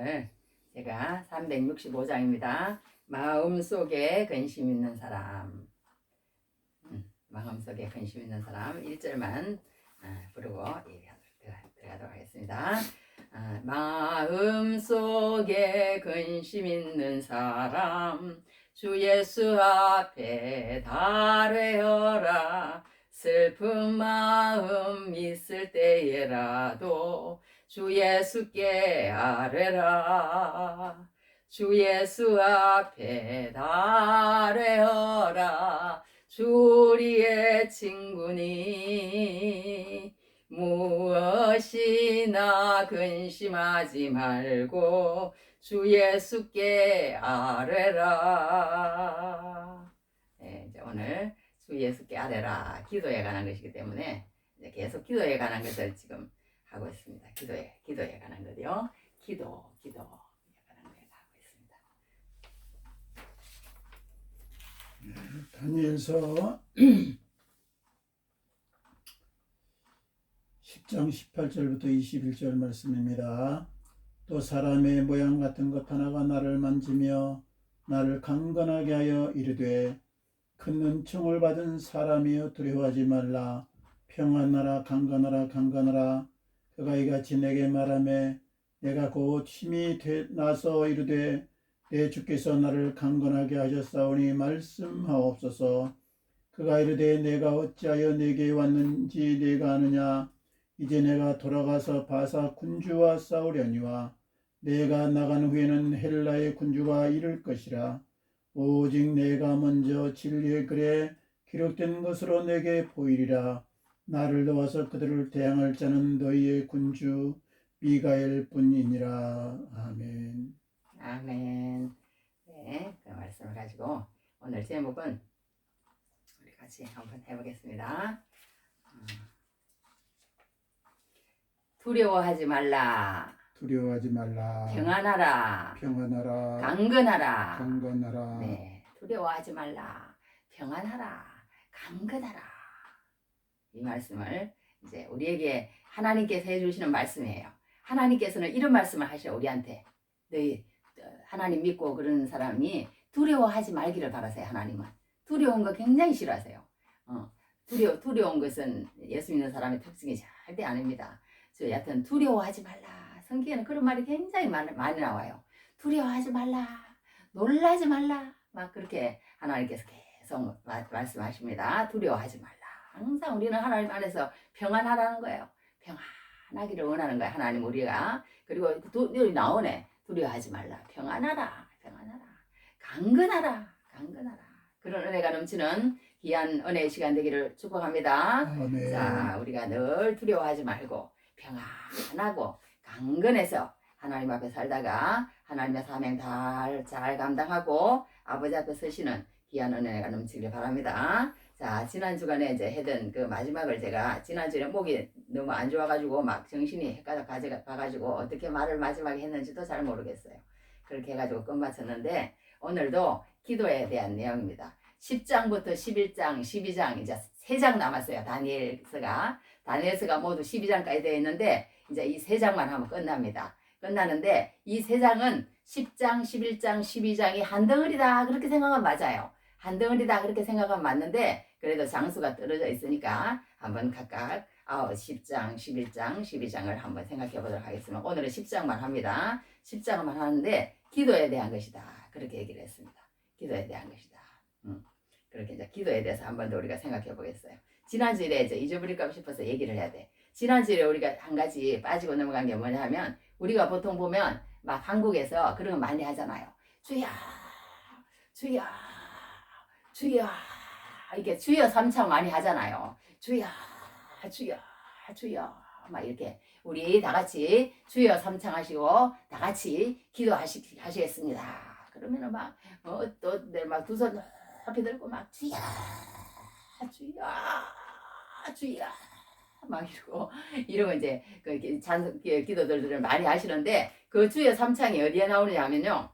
오늘 제가 365장입니다. 마음속에 근심 있는 사람, 마음속에 근심 있는 사람 1절만 부르고 들어가도록 하겠습니다. 마음속에 근심 있는 사람 주 예수 앞에 달래어라. 슬픈 마음 있을 때에라도 주 예수께 아뢰라. 주 예수 앞에 달래어라. 주 우리의 친구니 무엇이나 근심하지 말고 주 예수께 아뢰라. 네, 이제 오늘 주 예수께 아뢰라 기도에 관한 것이기 때문에 이제 계속 기도에 관한 것을 지금 하고 있습니다. 기도에 관한 거요. 기도에 관한 걸 하고 있습니다. 다니엘서 10장 18절부터 21절 말씀입니다. 또 사람의 모양 같은 것 하나가 나를 만지며 나를 강건하게 하여 이르되 큰 은총을 받은 사람이여 두려워하지 말라. 평안하라 강건하라 강건하라. 그가 이같이 내게 말하매 내가 곧 힘이 나서 이르되 내 주께서 나를 강건하게 하셨사오니 말씀하옵소서. 그가 이르되 내가 어찌하여 내게 왔는지 내가 아느냐. 이제 내가 돌아가서 바사 군주와 싸우려니와 내가 나간 후에는 헬라의 군주가 이를 것이라. 오직 내가 먼저 진리의 글에 기록된 것으로 내게 보이리라. 나를 도와서 그들을 대항할 자는 너희의 군주 미가엘 뿐이니라. 아멘. 아멘. 네, 그 말씀을 가지고 오늘 제목은 우리 같이 한번 해보겠습니다. 두려워하지 말라. 두려워하지 말라. 평안하라. 평안하라. 강건하라. 강건하라. 네, 두려워하지 말라. 평안하라. 강건하라. 이 말씀을 이제 우리에게 하나님께서 해주시는 말씀이에요. 하나님께서는 이런 말씀을 하셔 우리한테. 너희 하나님 믿고 그런 사람이 두려워하지 말기를 바라세요. 하나님은 두려운 거 굉장히 싫어하세요. 두려운 것은 예수 믿는 사람의 특징이 절대 아닙니다. 여하튼 두려워하지 말라. 성경에는 그런 말이 굉장히 많이 나와요. 두려워하지 말라. 놀라지 말라. 막 그렇게 하나님께서 계속 말씀하십니다. 두려워하지 말라. 항상 우리는 하나님 안에서 평안하라는 거예요. 평안하기를 원하는 거예요. 하나님 우리가. 그리고 여기 나오네. 두려워하지 말라. 평안하라. 강건하라. 그런 은혜가 넘치는 귀한 은혜의 시간 되기를 축복합니다. 아멘. 자, 우리가 늘 두려워하지 말고 평안하고 강건해서 하나님 앞에 살다가 하나님의 사명 잘 감당하고 아버지 앞에 서시는 귀한 은혜가 넘치길 바랍니다. 자, 지난 주간에 이제 했던 그 마지막을 제가 지난주에 목이 너무 안 좋아가지고 막 정신이 헷갈려 가지고 어떻게 말을 마지막에 했는지도 잘 모르겠어요. 그렇게 해가지고 끝마쳤는데 오늘도 기도에 대한 내용입니다. 10장부터 11장, 12장 이제 3장 남았어요. 다니엘서가 모두 12장까지 되어 있는데 이제 이 3장만 하면 끝납니다. 끝나는데 이 3장은 10장, 11장, 12장이 한 덩어리다 그렇게 생각하면 맞아요. 한 덩어리다 그렇게 생각하면 맞는데 그래도 장수가 떨어져 있으니까 한번 각각 10장, 11장, 12장을 한번 생각해 보도록 하겠습니다. 오늘은 10장만 합니다. 10장만 하는데 기도에 대한 것이다. 그렇게 얘기를 했습니다. 기도에 대한 것이다. 그렇게 이제 기도에 대해서 한 번 더 우리가 생각해 보겠어요. 지난주에 이제 잊어버릴까 싶어서 얘기를 해야 돼. 지난주에 우리가 한 가지 빠지고 넘어간 게 뭐냐 하면 우리가 보통 보면 막 한국에서 그런 거 많이 하잖아요. 주야, 주야, 주야. 이렇게 주여 삼창 많이 하잖아요. 주야, 주야, 주여. 막 이렇게 우리 다 같이 주여 삼창 하시고 다 같이 기도하시겠습니다. 그러면은 막 또 내 막 두 손 높이 들고 막 주여, 주여, 주여 막 이러고 이제 그 기도들을 많이 하시는데 그 주여 삼창이 어디에 나오느냐 하면요.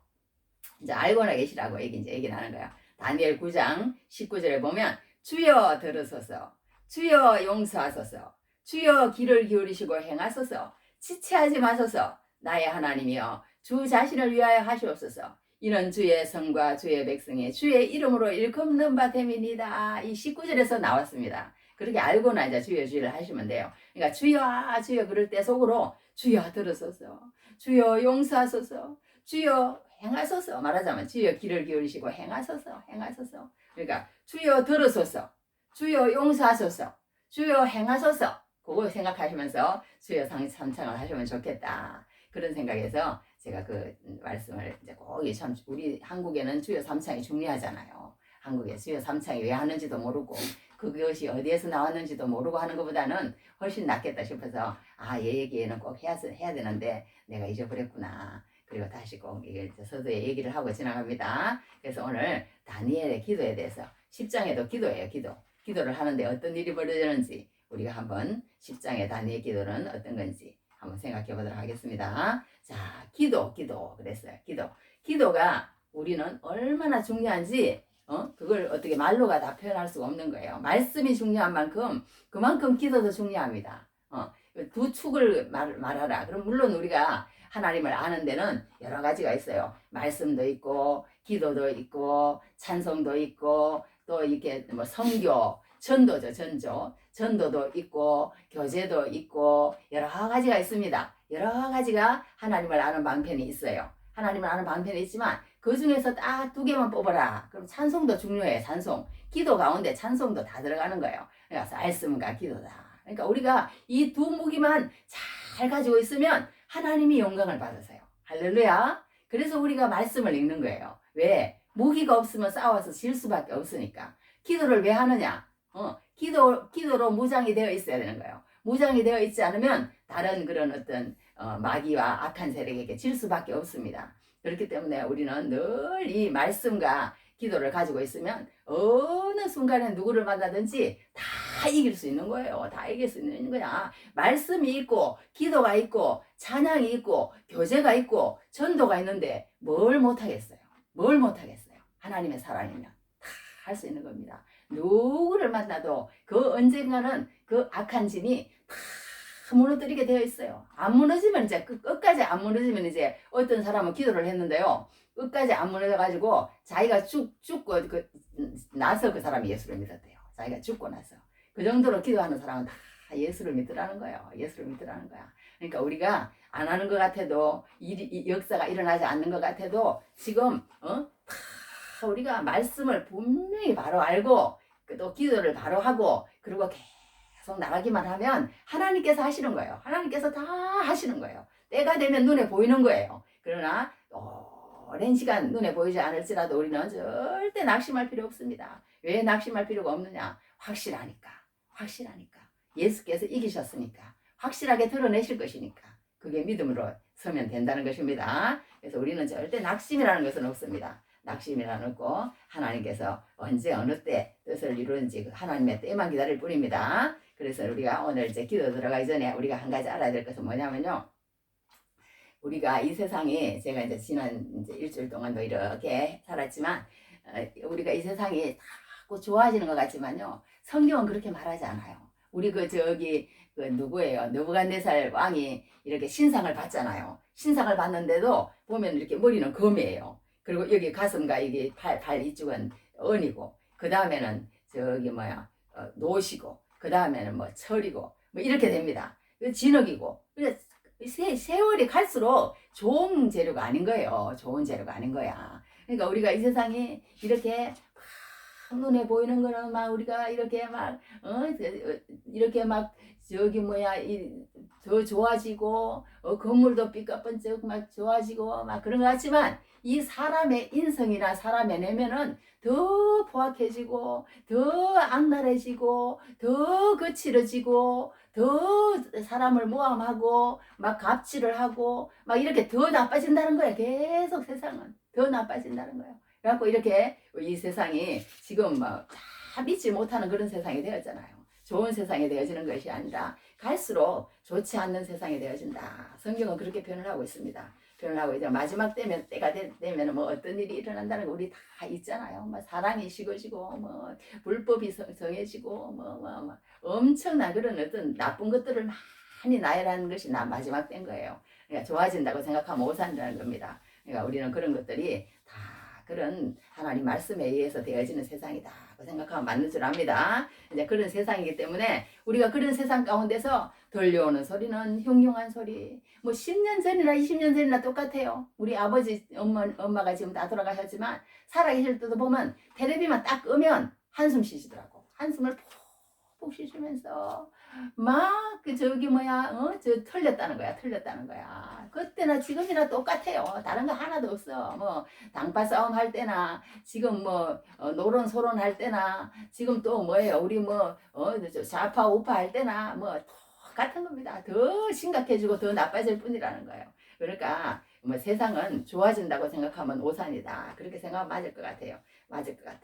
이제 알고나 계시라고 얘기를 하는 거야. 다니엘 9장 19절에 보면 주여 들으소서, 주여 용서하소서, 주여 귀를 기울이시고 행하소서, 지체하지 마소서, 나의 하나님이여 주 자신을 위하여 하시옵소서. 이는 주의 성과 주의 백성의 주의 이름으로 일컫는 바 됨이니이다. 이 19절에서 나왔습니다. 그렇게 알고나 이제 주여 주의를 하시면 돼요. 그러니까 주여 주여 그럴 때 속으로 주여 들으소서, 주여 용서하소서, 주여 행하소서. 말하자면 주여 귀를 기울이시고 행하소서, 행하소서. 그러니까 주여 들으소서, 주여 용서하소서, 주여 행하소서. 그거 생각하시면서 주여 삼창을 하시면 좋겠다. 그런 생각에서 제가 그 말씀을 이제 꼭 참 우리 한국에는 주여 삼창이 중요하잖아요. 한국에 주여 삼창이 왜 하는지도 모르고 그것이 어디에서 나왔는지도 모르고 하는 것보다는 훨씬 낫겠다 싶어서 얘 얘기는 꼭 해야 되는데 내가 잊어버렸구나. 그리고 다시 꼭 이게 서두에 얘기를 하고 지나갑니다. 그래서 오늘 다니엘의 기도에 대해서 10장에도 기도예요. 기도를 하는데 어떤 일이 벌어지는지 우리가 한번 10장의 다니엘 기도는 어떤 건지 한번 생각해 보도록 하겠습니다. 자, 기도 그랬어요. 기도가 우리는 얼마나 중요한지 그걸 어떻게 말로가 다 표현할 수가 없는 거예요. 말씀이 중요한 만큼 그만큼 기도도 중요합니다. 두 축을 말하라. 그럼 물론 우리가 하나님을 아는 데는 여러 가지가 있어요. 말씀도 있고 기도도 있고 찬송도 있고 또 이렇게 뭐 선교, 전도죠. 전도도 있고 교제도 있고 여러 가지가 있습니다. 여러 가지가 하나님을 아는 방편이 있어요. 하나님을 아는 방편이 있지만 그 중에서 딱 두 개만 뽑아라. 그럼 찬송도 중요해요. 찬송. 기도 가운데 찬송도 다 들어가는 거예요. 그러니까 말씀과 기도다. 그러니까 우리가 이 두 무기만 잘 가지고 있으면 하나님이 영광을 받으세요. 할렐루야. 그래서 우리가 말씀을 읽는 거예요. 왜? 무기가 없으면 싸워서 질 수밖에 없으니까. 기도를 왜 하느냐? 기도로 무장이 되어 있어야 되는 거예요. 무장이 되어 있지 않으면 다른 그런 어떤 마귀와 악한 세력에게 질 수밖에 없습니다. 그렇기 때문에 우리는 늘 이 말씀과 기도를 가지고 있으면 어느 순간에 누구를 만나든지 다 이길 수 있는 거예요. 다 이길 수 있는 거야. 말씀이 있고 기도가 있고 찬양이 있고 교제가 있고 전도가 있는데 뭘 못하겠어요. 하나님의 사랑이면 다 할 수 있는 겁니다. 누구를 만나도 그 언젠가는 그 악한 진이 다 무너뜨리게 되어 있어요. 안 무너지면 이제 끝까지 안 무너지면 이제 어떤 사람은 기도를 했는데요. 끝까지 안 무너져가지고 자기가 죽고 나서 그 사람이 예수를 믿었대요. 자기가 죽고 나서. 그 정도로 기도하는 사람은 다 예수를 믿으라는 거예요. 예수를 믿으라는 거야. 그러니까 우리가 안 하는 것 같아도 역사가 일어나지 않는 것 같아도 지금 다 우리가 말씀을 분명히 바로 알고 또 기도를 바로 하고 그리고 계속 나가기만 하면 하나님께서 하시는 거예요. 하나님께서 다 하시는 거예요. 때가 되면 눈에 보이는 거예요. 그러나 오랜 시간 눈에 보이지 않을지라도 우리는 절대 낙심할 필요 없습니다. 왜 낙심할 필요가 없느냐? 확실하니까. 예수께서 이기셨으니까. 확실하게 드러내실 것이니까. 그게 믿음으로 서면 된다는 것입니다. 그래서 우리는 절대 낙심이라는 것은 없습니다. 낙심이라는 없고 하나님께서 언제 어느 때 뜻을 이루는지 하나님의 때만 기다릴 뿐입니다. 그래서 우리가 오늘 이제 기도 들어가기 전에 우리가 한 가지 알아야 될 것은 뭐냐면요. 우리가 이 세상에 제가 이제 지난 이제 일주일 동안도 이렇게 살았지만 우리가 이 세상이 자꾸 좋아지는 것 같지만요. 성경은 그렇게 말하지 않아요. 우리 그 누구예요? 느부갓네살 왕이 이렇게 신상을 받잖아요. 신상을 받는데도 보면 이렇게 머리는 금이에요. 그리고 여기 가슴과 여기 발 이쪽은 은이고 그 다음에는 노시고 그 다음에는 뭐 철이고 뭐 이렇게 됩니다. 진흙이고 세월이 갈수록 좋은 재료가 아닌 거예요. 좋은 재료가 아닌 거야. 그러니까 우리가 이 세상에 이렇게 눈에 보이는 거는 막 우리가 이렇게 막 이렇게 막 더 좋아지고 건물도 삐까뻔쩍 막 좋아지고 막 그런 것 같지만 이 사람의 인성이나 사람의 내면은 더 포악해지고 더 악랄해지고 더 거칠어지고 더 사람을 모함하고 막 갑질을 하고 막 이렇게 더 나빠진다는 거야. 계속 세상은 더 나빠진다는 거야. 그래갖고 이렇게 이 세상이 지금 막 다 믿지 못하는 그런 세상이 되었잖아요. 좋은 세상이 되어지는 것이 아니라 갈수록 좋지 않는 세상이 되어진다. 성경은 그렇게 표현을 하고 있습니다. 표현을 하고 이제 마지막 때가 되면 뭐 어떤 일이 일어난다는 거 우리 다 있잖아요. 뭐 사랑이 식어지고 뭐 불법이 정해지고 뭐 엄청난 그런 어떤 나쁜 것들을 많이 나열하는 것이 마지막 때인 거예요. 그러니까 좋아진다고 생각하면 오산이라는 겁니다. 그러니까 우리는 그런 것들이 다 그런 하나님 말씀에 의해서 되어지는 세상이다고 생각하면 맞는 줄 압니다. 이제 그런 세상이기 때문에 우리가 그런 세상 가운데서 들려오는 소리는 흉흉한 소리. 뭐 10년 전이나 20년 전이나 똑같아요. 우리 아버지, 엄마가 지금 다 돌아가셨지만 살아계실 때도 보면 텔레비만 딱 끄면 한숨 쉬시더라고. 한숨을 푹푹 쉬시면서 막 그 저기 뭐야 저 틀렸다는 거야. 그때나 지금이나 똑같아요. 다른 거 하나도 없어. 뭐 당파 싸움 할 때나 지금 뭐 노론 소론 할 때나 지금 또 뭐예요 우리 뭐 좌파 우파 할 때나 뭐 똑같은 겁니다. 더 심각해지고 더 나빠질 뿐이라는 거예요. 그러니까 뭐 세상은 좋아진다고 생각하면 오산이다. 그렇게 생각하면 맞을 것 같아요. 맞을 것 같아.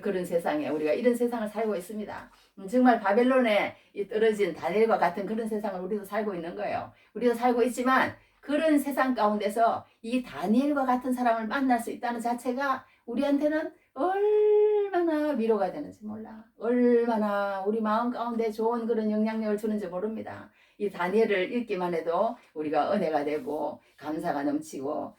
그런 세상에 우리가 이런 세상을 살고 있습니다. 정말 바벨론에 떨어진 다니엘과 같은 그런 세상을 우리도 살고 있는 거예요. 우리도 살고 있지만 그런 세상 가운데서 이 다니엘과 같은 사람을 만날 수 있다는 자체가 우리한테는 얼마나 위로가 되는지 몰라. 얼마나 우리 마음 가운데 좋은 그런 영향력을 주는지 모릅니다. 이 다니엘을 읽기만 해도 우리가 은혜가 되고 감사가 넘치고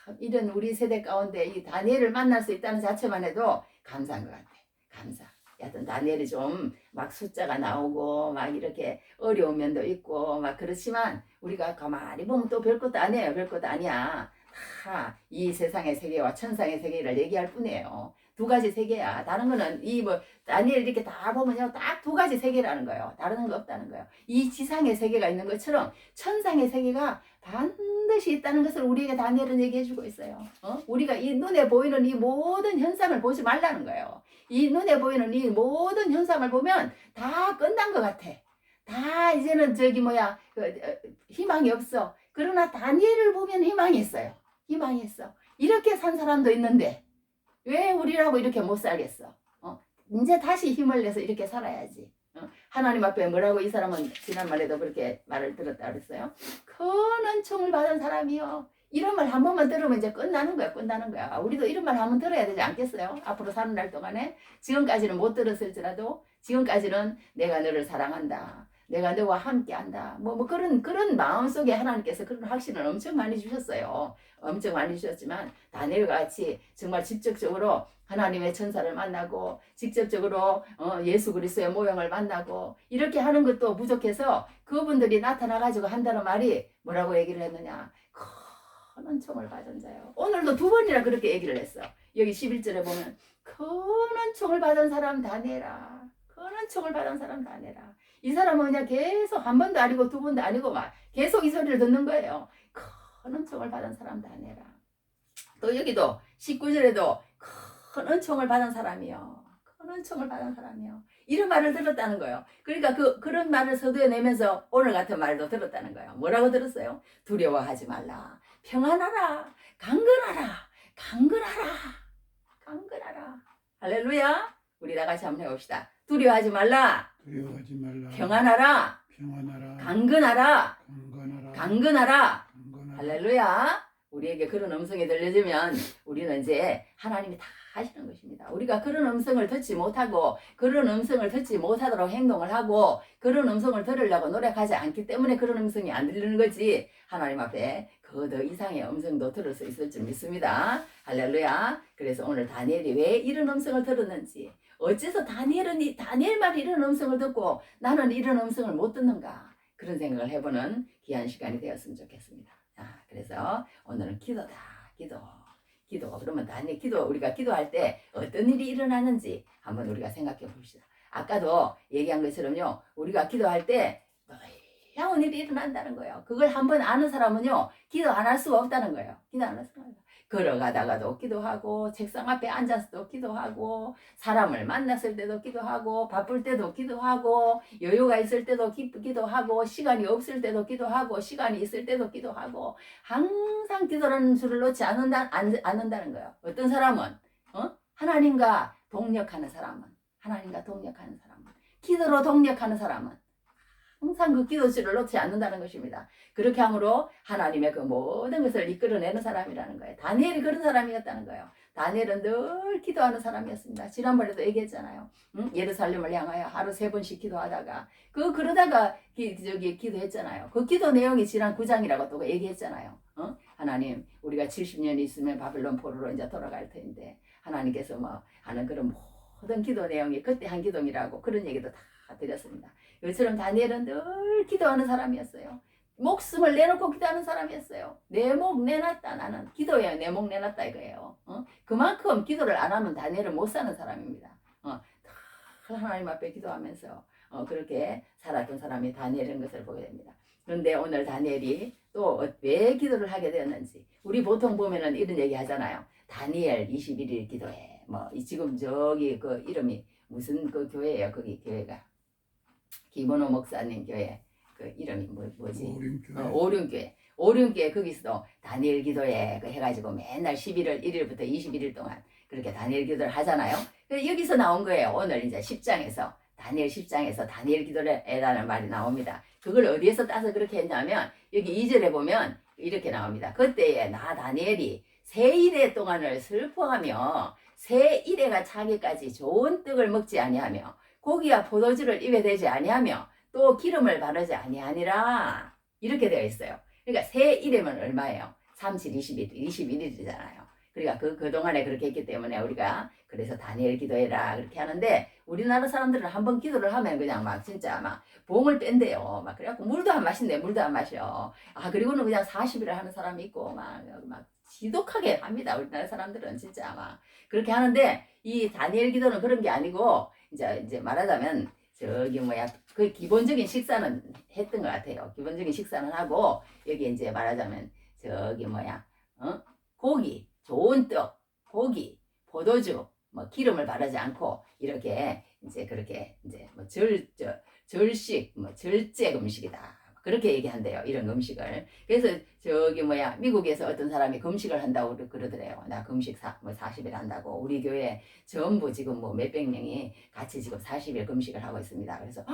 참 이런 우리 세대 가운데 이 다니엘을 만날 수 있다는 자체만 해도 감사한 것 같아. 감사. 여하튼 다니엘이 좀 막 숫자가 나오고 막 이렇게 어려운 면도 있고 막 그렇지만 우리가 가만히 보면 또 별것도 아니에요. 별것도 아니야. 다 이 세상의 세계와 천상의 세계를 얘기할 뿐이에요. 두 가지 세계야. 다른 거는 이 뭐 다니엘 이렇게 다 보면요 딱 두 가지 세계라는 거예요. 다른 거 없다는 거예요. 이 지상의 세계가 있는 것처럼 천상의 세계가 반드시 있다는 것을 우리에게 다니엘은 얘기해주고 있어요. 우리가 이 눈에 보이는 이 모든 현상을 보지 말라는 거예요. 이 눈에 보이는 이 모든 현상을 보면 다 끝난 것 같아. 다 이제는 저기 뭐야 희망이 없어. 그러나 다니엘을 보면 희망이 있어요. 희망이 있어. 이렇게 산 사람도 있는데 왜 우리라고 이렇게 못 살겠어? 이제 다시 힘을 내서 이렇게 살아야지. 하나님 앞에 뭐라고 이 사람은 지난말에도 그렇게 말을 들었다 그랬어요. 큰 은총을 받은 사람이요. 이런 말 한 번만 들으면 이제 끝나는 거야. 끝나는 거야. 우리도 이런 말 한번 들어야 되지 않겠어요? 앞으로 사는 날 동안에 지금까지는 못 들었을지라도 지금까지는 내가 너를 사랑한다. 내가 너와 함께한다. 뭐 그런 마음속에 하나님께서 그런 확신을 엄청 많이 주셨어요. 엄청 많이 주셨지만 다니엘과 같이 정말 직접적으로 하나님의 천사를 만나고 직접적으로 예수 그리스도의 모형을 만나고 이렇게 하는 것도 부족해서 그분들이 나타나가지고 한다는 말이 뭐라고 얘기를 했느냐. 큰 은총을 받은 자요. 오늘도 두 번이나 그렇게 얘기를 했어. 여기 11절에 보면 큰 은총을 받은 사람 다니엘아. 큰 은총을 받은 사람 다니엘아. 이 사람은 그냥 계속 한 번도 아니고 두 번도 아니고 막 계속 이 소리를 듣는 거예요. 큰 은총을 받은 사람 다니엘아. 또 여기도 19절에도 큰 은총을 받은 사람이요. 큰 은총을 받은 사람이요. 이런 말을 들었다는 거예요. 그러니까 그런 말을 서두에 내면서 오늘 같은 말도 들었다는 거예요. 뭐라고 들었어요? 두려워하지 말라. 평안하라. 강건하라. 강건하라. 강건하라. 할렐루야. 우리 다 같이 한번 해봅시다. 두려워하지 말라. 두려워하지 말라. 평안하라. 평안하라. 강건하라. 강건하라. 강건하라. 강건하라. 할렐루야. 우리에게 그런 음성이 들려지면 우리는 이제 하나님이 다 하시는 것입니다. 우리가 그런 음성을 듣지 못하고 그런 음성을 듣지 못하도록 행동을 하고 그런 음성을 들으려고 노력하지 않기 때문에 그런 음성이 안 들리는 거지 하나님 앞에 그 더 이상의 음성도 들을 수 있을 줄 믿습니다. 할렐루야. 그래서 오늘 다니엘이 왜 이런 음성을 들었는지 어째서 다니엘 말이 이런 음성을 듣고 나는 이런 음성을 못 듣는가 그런 생각을 해보는 귀한 시간이 되었으면 좋겠습니다. 자, 그래서 오늘은 기도다. 기도. 그러면 다니엘 기도 우리가 기도할 때 어떤 일이 일어나는지 한번 우리가 생각해 봅시다. 아까도 얘기한 것처럼요. 우리가 기도할 때 놀라운 일이 일어난다는 거예요. 그걸 한번 아는 사람은요. 기도 안 할 수가 없다는 거예요. 기도 안 할 수가 없어요. 걸어가다가도 기도하고 책상 앞에 앉아서도 기도하고 사람을 만났을 때도 기도하고 바쁠 때도 기도하고 여유가 있을 때도 기도하고 시간이 없을 때도 기도하고 시간이 있을 때도 기도하고 항상 기도라는 줄을 놓지 않는다는 거예요. 어떤 사람은 하나님과 동력하는 사람은 기도로 동력하는 사람은 항상 그 기도줄을 놓지 않는다는 것입니다. 그렇게 함으로 하나님의 그 모든 것을 이끌어내는 사람이라는 거예요. 다니엘이 그런 사람이었다는 거예요. 다니엘은 늘 기도하는 사람이었습니다. 지난번에도 얘기했잖아요. 응? 예루살렘을 향하여 하루 3번씩 기도하다가 그러다가 기도했잖아요. 그 기도 내용이 지난 9장이라고 또 얘기했잖아요. 하나님, 우리가 70년이 있으면 바빌론 포로로 이제 돌아갈 텐데 하나님께서 뭐 하는 그런 모든 기도 내용이 그때 한 기도이라고 그런 얘기도 다 드렸습니다. 이처럼 다니엘은 늘 기도하는 사람이었어요. 목숨을 내놓고 기도하는 사람이었어요. 내 목 내놨다. 나는 기도에 내 목 내놨다 이거예요. 그만큼 기도를 안 하면 다니엘은 못 사는 사람입니다. 다 하나님 앞에 기도하면서 그렇게 살았던 사람이 다니엘인 것을 보게 됩니다. 그런데 오늘 다니엘이 또 왜 기도를 하게 되었는지, 우리 보통 보면은 이런 얘기 하잖아요. 다니엘 21일 기도해. 뭐 지금 저기 그 이름이 무슨 그 교회예요? 거기 교회가 김원호 목사님 교회. 그 이름이 뭐지? 오륜교회. 오륜교회 거기서도 다니엘 기도에 해가지고 맨날 11월 1일부터 21일 동안 그렇게 다니엘 기도를 하잖아요. 그래서 여기서 나온 거예요. 오늘 이제 10장에서 다니엘 10장에서 다니엘 기도라는 말이 나옵니다. 그걸 어디에서 따서 그렇게 했냐면 여기 2절에 보면 이렇게 나옵니다. 그때에 나 다니엘이 새 이래 동안을 슬퍼하며 새 이래가 차기까지 좋은 떡을 먹지 아니하며 고기와 포도주를 입에 대지 아니하며 또 기름을 바르지 아니하니라 이렇게 되어 있어요. 그러니까 새 이래면 얼마예요? 37, 21일이잖아요. 그러니까 그동안에 그렇게 했기 때문에 우리가 그래서 다니엘 기도해라 그렇게 하는데 우리나라 사람들은 한번 기도를 하면 그냥 막 진짜 막 봉을 뺀대요. 막 그래갖고 물도 안 마신대. 물도 안 마셔. 그리고는 그냥 40일을 하는 사람이 있고 막 지독하게 합니다. 우리나라 사람들은 진짜 막 그렇게 하는데 이 다니엘 기도는 그런 게 아니고 이제 말하자면 저기 그 기본적인 식사는 했던 것 같아요. 기본적인 식사는 하고 여기 이제 말하자면 저기 고기, 좋은 떡, 고기, 포도주, 기름을 바르지 않고 이렇게 이제 그렇게 이제 절식, 절제 음식이다. 그렇게 얘기한대요. 이런 음식을. 그래서 저기 미국에서 어떤 사람이 금식을 한다고 그러더래요. 나 금식 40일 한다고. 우리 교회 전부 지금 몇백 명이 같이 지금 40일 금식을 하고 있습니다. 그래서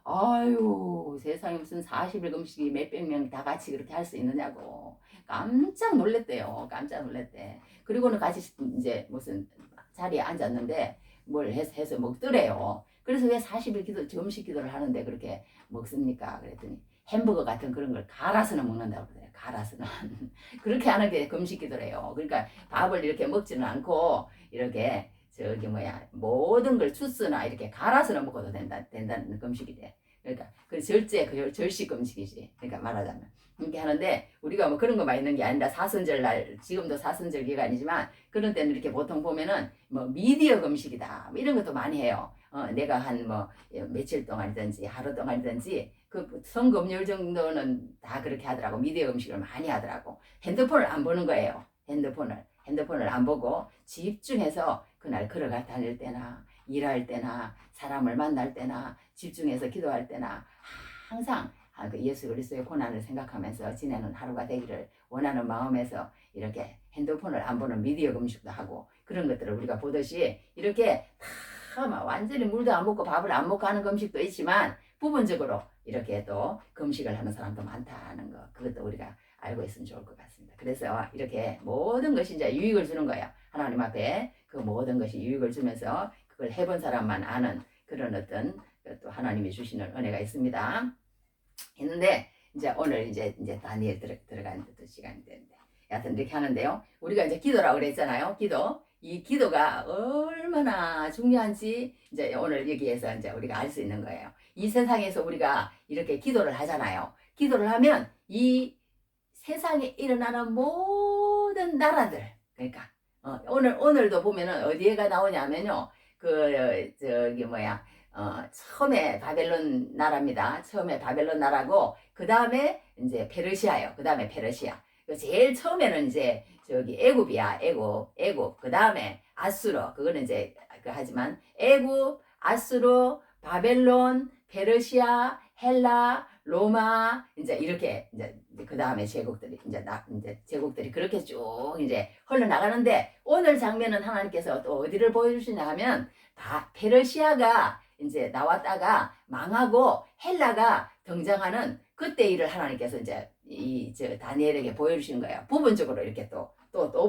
아유 세상에 무슨 40일 금식이 몇백 명 다 같이 그렇게 할 수 있느냐고 깜짝 놀랬대요. 깜짝 놀랬대. 그리고는 같이 이제 무슨 자리에 앉았는데 뭘 해서 먹더래요. 그래서 왜 40일 금식 기도를 하는데 그렇게 먹습니까? 그랬더니 햄버거 같은 그런 걸 갈아서는 먹는다고 그래요. 갈아서는. 그렇게 하는 게 금식 기도래요. 그러니까 밥을 이렇게 먹지는 않고 이렇게 모든 걸 주스나 이렇게 갈아서는 먹어도 된다는 금식이 돼. 그러니까 그 절식 금식이지. 그러니까 말하자면 그렇게 하는데 우리가 그런 거만 있는 게 아니라 사순절 날 지금도 사순절 기간이지만 그런 때는 이렇게 보통 보면은 미디어 금식이다 이런 것도 많이 해요. 내가 한 며칠 동안이든지 하루 동안이든지 그 성금요일 정도는 다 그렇게 하더라고. 미디어 음식을 많이 하더라고. 핸드폰을 안 보는 거예요. 핸드폰을 안 보고 집중해서 그날 걸어가 다닐 때나 일할 때나 사람을 만날 때나 집중해서 기도할 때나 항상 그 예수 그리스도의 고난을 생각하면서 지내는 하루가 되기를 원하는 마음에서 이렇게 핸드폰을 안 보는 미디어 금식도 하고 그런 것들을 우리가 보듯이 이렇게 다 완전히 물도 안 먹고 밥을 안 먹고 하는 금식도 있지만 부분적으로 이렇게 또 금식을 하는 사람도 많다는 거 그것도 우리가 알고 있으면 좋을 것 같습니다. 그래서 이렇게 모든 것이 이제 유익을 주는 거예요. 하나님 앞에 그 모든 것이 유익을 주면서 그걸 해본 사람만 아는 그런 어떤 또 하나님이 주시는 은혜가 있습니다. 했는데 이제 오늘 이제 다니엘 들어가는 시간이 되는데 여하튼 이렇게 하는데요. 우리가 이제 기도라고 그랬잖아요. 이 기도가 얼마나 중요한지 이제 오늘 여기에서 이제 우리가 알 수 있는 거예요. 이 세상에서 우리가 이렇게 기도를 하잖아요. 기도를 하면 이 세상에 일어나는 모든 나라들 그러니까 오늘도 보면은 어디에가 나오냐면요. 처음에 바벨론 나라입니다. 처음에 바벨론 나라고 그 다음에 이제 페르시아요. 그 다음에 페르시아. 제일 처음에는 이제 애굽이야. 애굽. 그 다음에 아수르. 그거는 이제 하지만 애굽, 아수르, 바벨론, 페르시아, 헬라, 로마 이제 이렇게 이제 그 다음에 제국들이 이제 제국들이 그렇게 쭉 이제 흘러나가는데 오늘 장면은 하나님께서 또 어디를 보여주시냐 하면 페르시아가 이제 나왔다가 망하고 헬라가 등장하는 그때 일을 하나님께서 이제 다니엘에게 보여주시는 거예요. 부분적으로 이렇게 또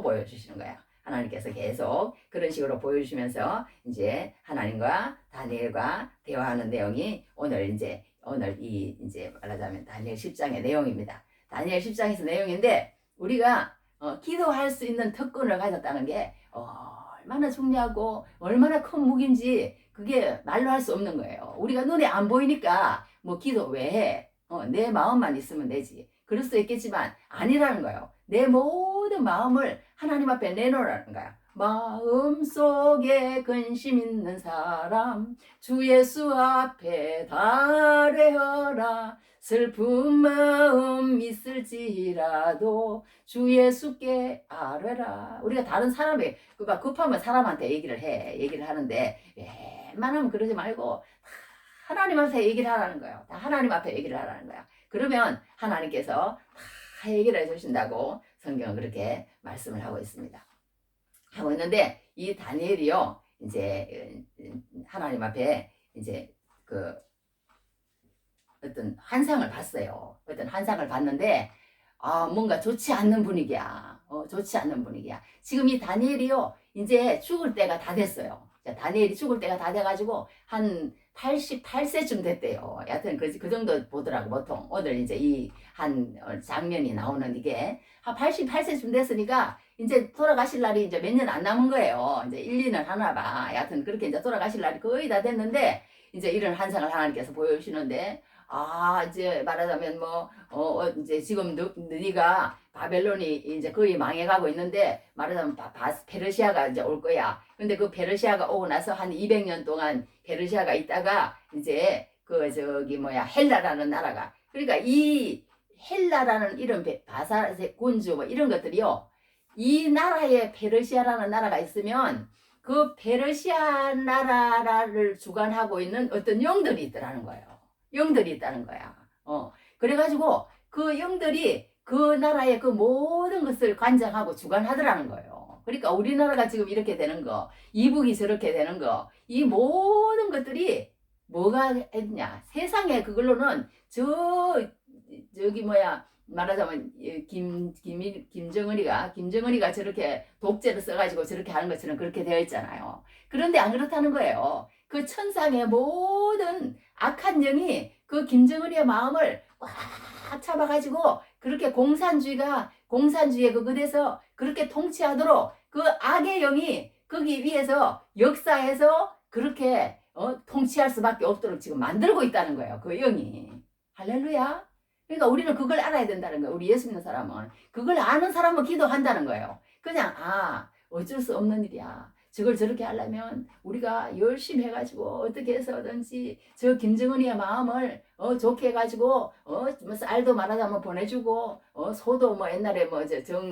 보여주시는 거예요. 하나님께서 계속 그런 식으로 보여주시면서 이제 하나님과 다니엘과 대화하는 내용이 오늘 이 이제 말하자면 다니엘 10장의 내용입니다. 다니엘 10장에서 내용인데 우리가 기도할 수 있는 특권을 가졌다는 게 얼마나 중요하고 얼마나 큰 무기인지 그게 말로 할 수 없는 거예요. 우리가 눈에 안 보이니까 뭐 기도 왜 해? 내 마음만 있으면 되지. 그럴 수 있겠지만 아니라는 거예요. 내 모든 마음을 하나님 앞에 내놓으라는 거야. 마음속에 근심 있는 사람 주 예수 앞에 달래어라. 슬픈 마음 있을지라도 주 예수께 아뢰라. 우리가 다른 사람에 급하면 사람한테 얘기를 하는데 웬만하면 그러지 말고 하나님 앞에 얘기를 하라는 거예요. 다 하나님 앞에 얘기를 하라는 거야. 그러면 하나님께서 다 얘기를 해주신다고 성경은 그렇게 말씀을 하고 있습니다. 하고 있는데 이 다니엘이요 이제 하나님 앞에 이제 그 어떤 환상을 봤어요. 어떤 환상을 봤는데 뭔가 좋지 않는 분위기야. 좋지 않는 분위기야. 지금 이 다니엘이요 이제 죽을 때가 다 됐어요. 다니엘이 죽을 때가 다 돼가지고 한 88세쯤 됐대요. 여하튼 그 정도 보더라고 보통. 오늘 이제 이 한 장면이 나오는 이게 한 88세쯤 됐으니까 이제 돌아가실 날이 이제 몇 년 안 남은 거예요. 이제 1, 2년 하나 봐. 여하튼 그렇게 이제 돌아가실 날이 거의 다 됐는데 이제 이런 환상을 하나님께서 보여주시는데 이제 말하자면 이제 지금 네가 바벨론이 이제 거의 망해가고 있는데 말하자면 페르시아가 이제 올 거야. 근데 그 페르시아가 오고 나서 한 200년 동안 페르시아가 있다가 이제 헬라라는 나라가 그러니까 이 헬라라는 이런 바사색 군주 이런 것들이요. 이 나라에 페르시아라는 나라가 있으면 그 페르시아 나라를 주관하고 있는 어떤 영들이 있더라는 거예요. 영들이 있다는 거야. 그래가지고 그 영들이 그 나라의 그 모든 것을 관장하고 주관하더라는 거예요. 그러니까 우리나라가 지금 이렇게 되는 거, 이북이 저렇게 되는 거, 이 모든 것들이 뭐가 했냐? 세상에 그걸로는 말하자면 김정은이가 저렇게 독재를 써가지고 저렇게 하는 것처럼 그렇게 되어 있잖아요. 그런데 안 그렇다는 거예요. 그 천상의 모든 악한 영이 그 김정은이의 마음을 꽉 잡아가지고 그렇게 공산주의에 그것에서 그렇게 통치하도록 그 악의 영이 거기 위에서 역사해서 그렇게 통치할 수밖에 없도록 지금 만들고 있다는 거예요. 그 영이. 할렐루야. 그러니까 우리는 그걸 알아야 된다는 거예요. 우리 예수 믿는 사람은. 그걸 아는 사람은 기도한다는 거예요. 그냥 어쩔 수 없는 일이야. 저걸 저렇게 하려면 우리가 열심히 해가지고 어떻게 해서든지 저 김정은이의 마음을 좋게 해가지고 쌀도 말하자면 보내주고 소도 옛날에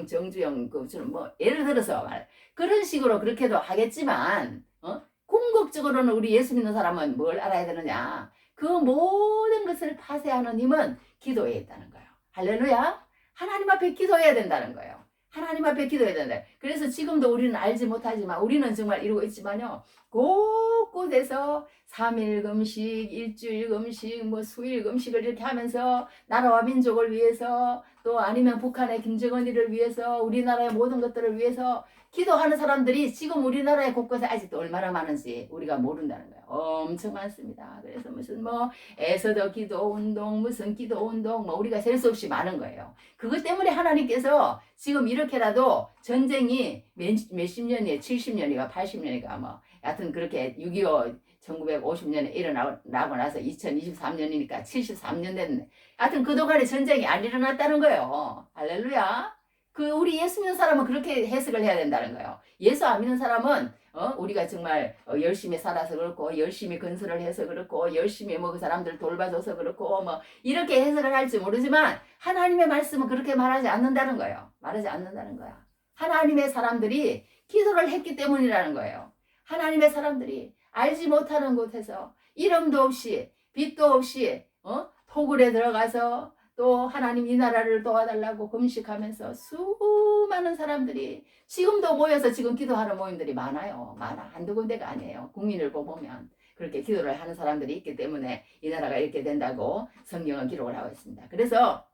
정주영 예를 들어서 그런 식으로 그렇게도 하겠지만 궁극적으로는 우리 예수 믿는 사람은 뭘 알아야 되느냐? 그 모든 것을 파쇄하는 힘은 기도에 있다는 거예요. 할렐루야. 하나님 앞에 기도해야 된다는 거예요. 하나님 앞에 기도해야 된다. 그래서 지금도 우리는 알지 못하지만 우리는 정말 이루고 있지만요. 곳곳에서 3일 금식, 일주일 금식, 수일 금식을 이렇게 하면서 나라와 민족을 위해서 또 아니면 북한의 김정은이를 위해서 우리나라의 모든 것들을 위해서 기도하는 사람들이 지금 우리나라의 곳곳에 아직도 얼마나 많은지 우리가 모른다는 거예요. 엄청 많습니다. 그래서 무슨 에서더 기도 운동, 무슨 기도 운동, 우리가 셀 수 없이 많은 거예요. 그것 때문에 하나님께서 지금 이렇게라도 전쟁이 몇십 년이에요. 70년이가 80년이가 여하튼 그렇게 6.25 1950년에 일어나고 나서 2023년이니까 73년 됐네. 하여튼 그동안에 전쟁이 안 일어났다는 거예요. 할렐루야. 우리 예수 믿는 사람은 그렇게 해석을 해야 된다는 거예요. 예수 안 믿는 사람은 우리가 정말 열심히 살아서 그렇고 열심히 건설을 해서 그렇고 열심히 그 사람들 돌봐줘서 그렇고 이렇게 해석을 할지 모르지만 하나님의 말씀은 그렇게 말하지 않는다는 거예요. 말하지 않는다는 거야. 하나님의 사람들이 기도를 했기 때문이라는 거예요. 하나님의 사람들이 알지 못하는 곳에서 이름도 없이 빛도 없이 토굴에 들어가서 또 하나님 이 나라를 도와달라고 금식하면서 수많은 사람들이 지금도 모여서 지금 기도하는 모임들이 많아요. 한두 군데가 아니에요. 국민일보 보면 그렇게 기도를 하는 사람들이 있기 때문에 이 나라가 이렇게 된다고 성경은 기록을 하고 있습니다. 그래서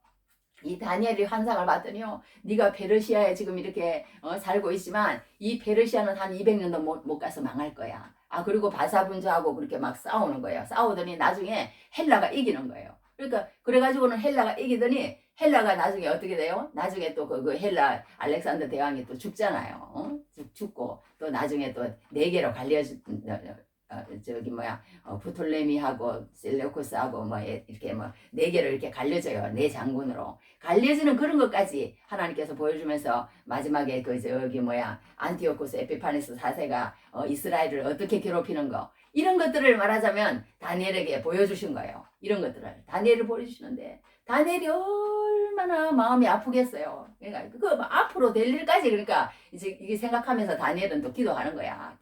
이 다니엘이 환상을 봤더니요, 네가 페르시아에 지금 이렇게 살고 있지만 이 페르시아는 한 200년도 못 가서 망할 거야. 아, 그리고 바사분주하고 그렇게 막 싸우는 거예요. 싸우더니 나중에 헬라가 이기는 거예요. 그러니까 그래가지고는 헬라가 이기더니 헬라가 나중에 어떻게 돼요? 나중에 또 그 헬라 알렉산더 대왕이 또 죽잖아요. 죽고 또 나중에 또 네 개로 저기 뭐야, 부톨레미하고 셀레우코스하고 뭐 이렇게 뭐 네 개를 이렇게 갈려져요. 네 장군으로 갈려지는 그런 것까지 하나님께서 보여주면서 마지막에 그 저기 뭐야, 안티오코스 에피파네스 4세가 이스라엘을 어떻게 괴롭히는 거, 이런 것들을 말하자면 다니엘에게 보여주신 거예요. 이런 것들을 다니엘을 보여주시는데 다니엘이 얼마나 마음이 아프겠어요. 그러니까 그 앞으로 될 일까지, 그러니까 이제 이게 생각하면서 다니엘은 또 기도하는 거야.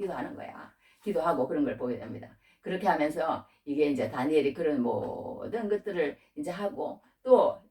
기도하고 그런 걸 보게 됩니다. 그렇게 하면서 이게 이제 다니엘이 그런 모든 것들을 이제 하고 또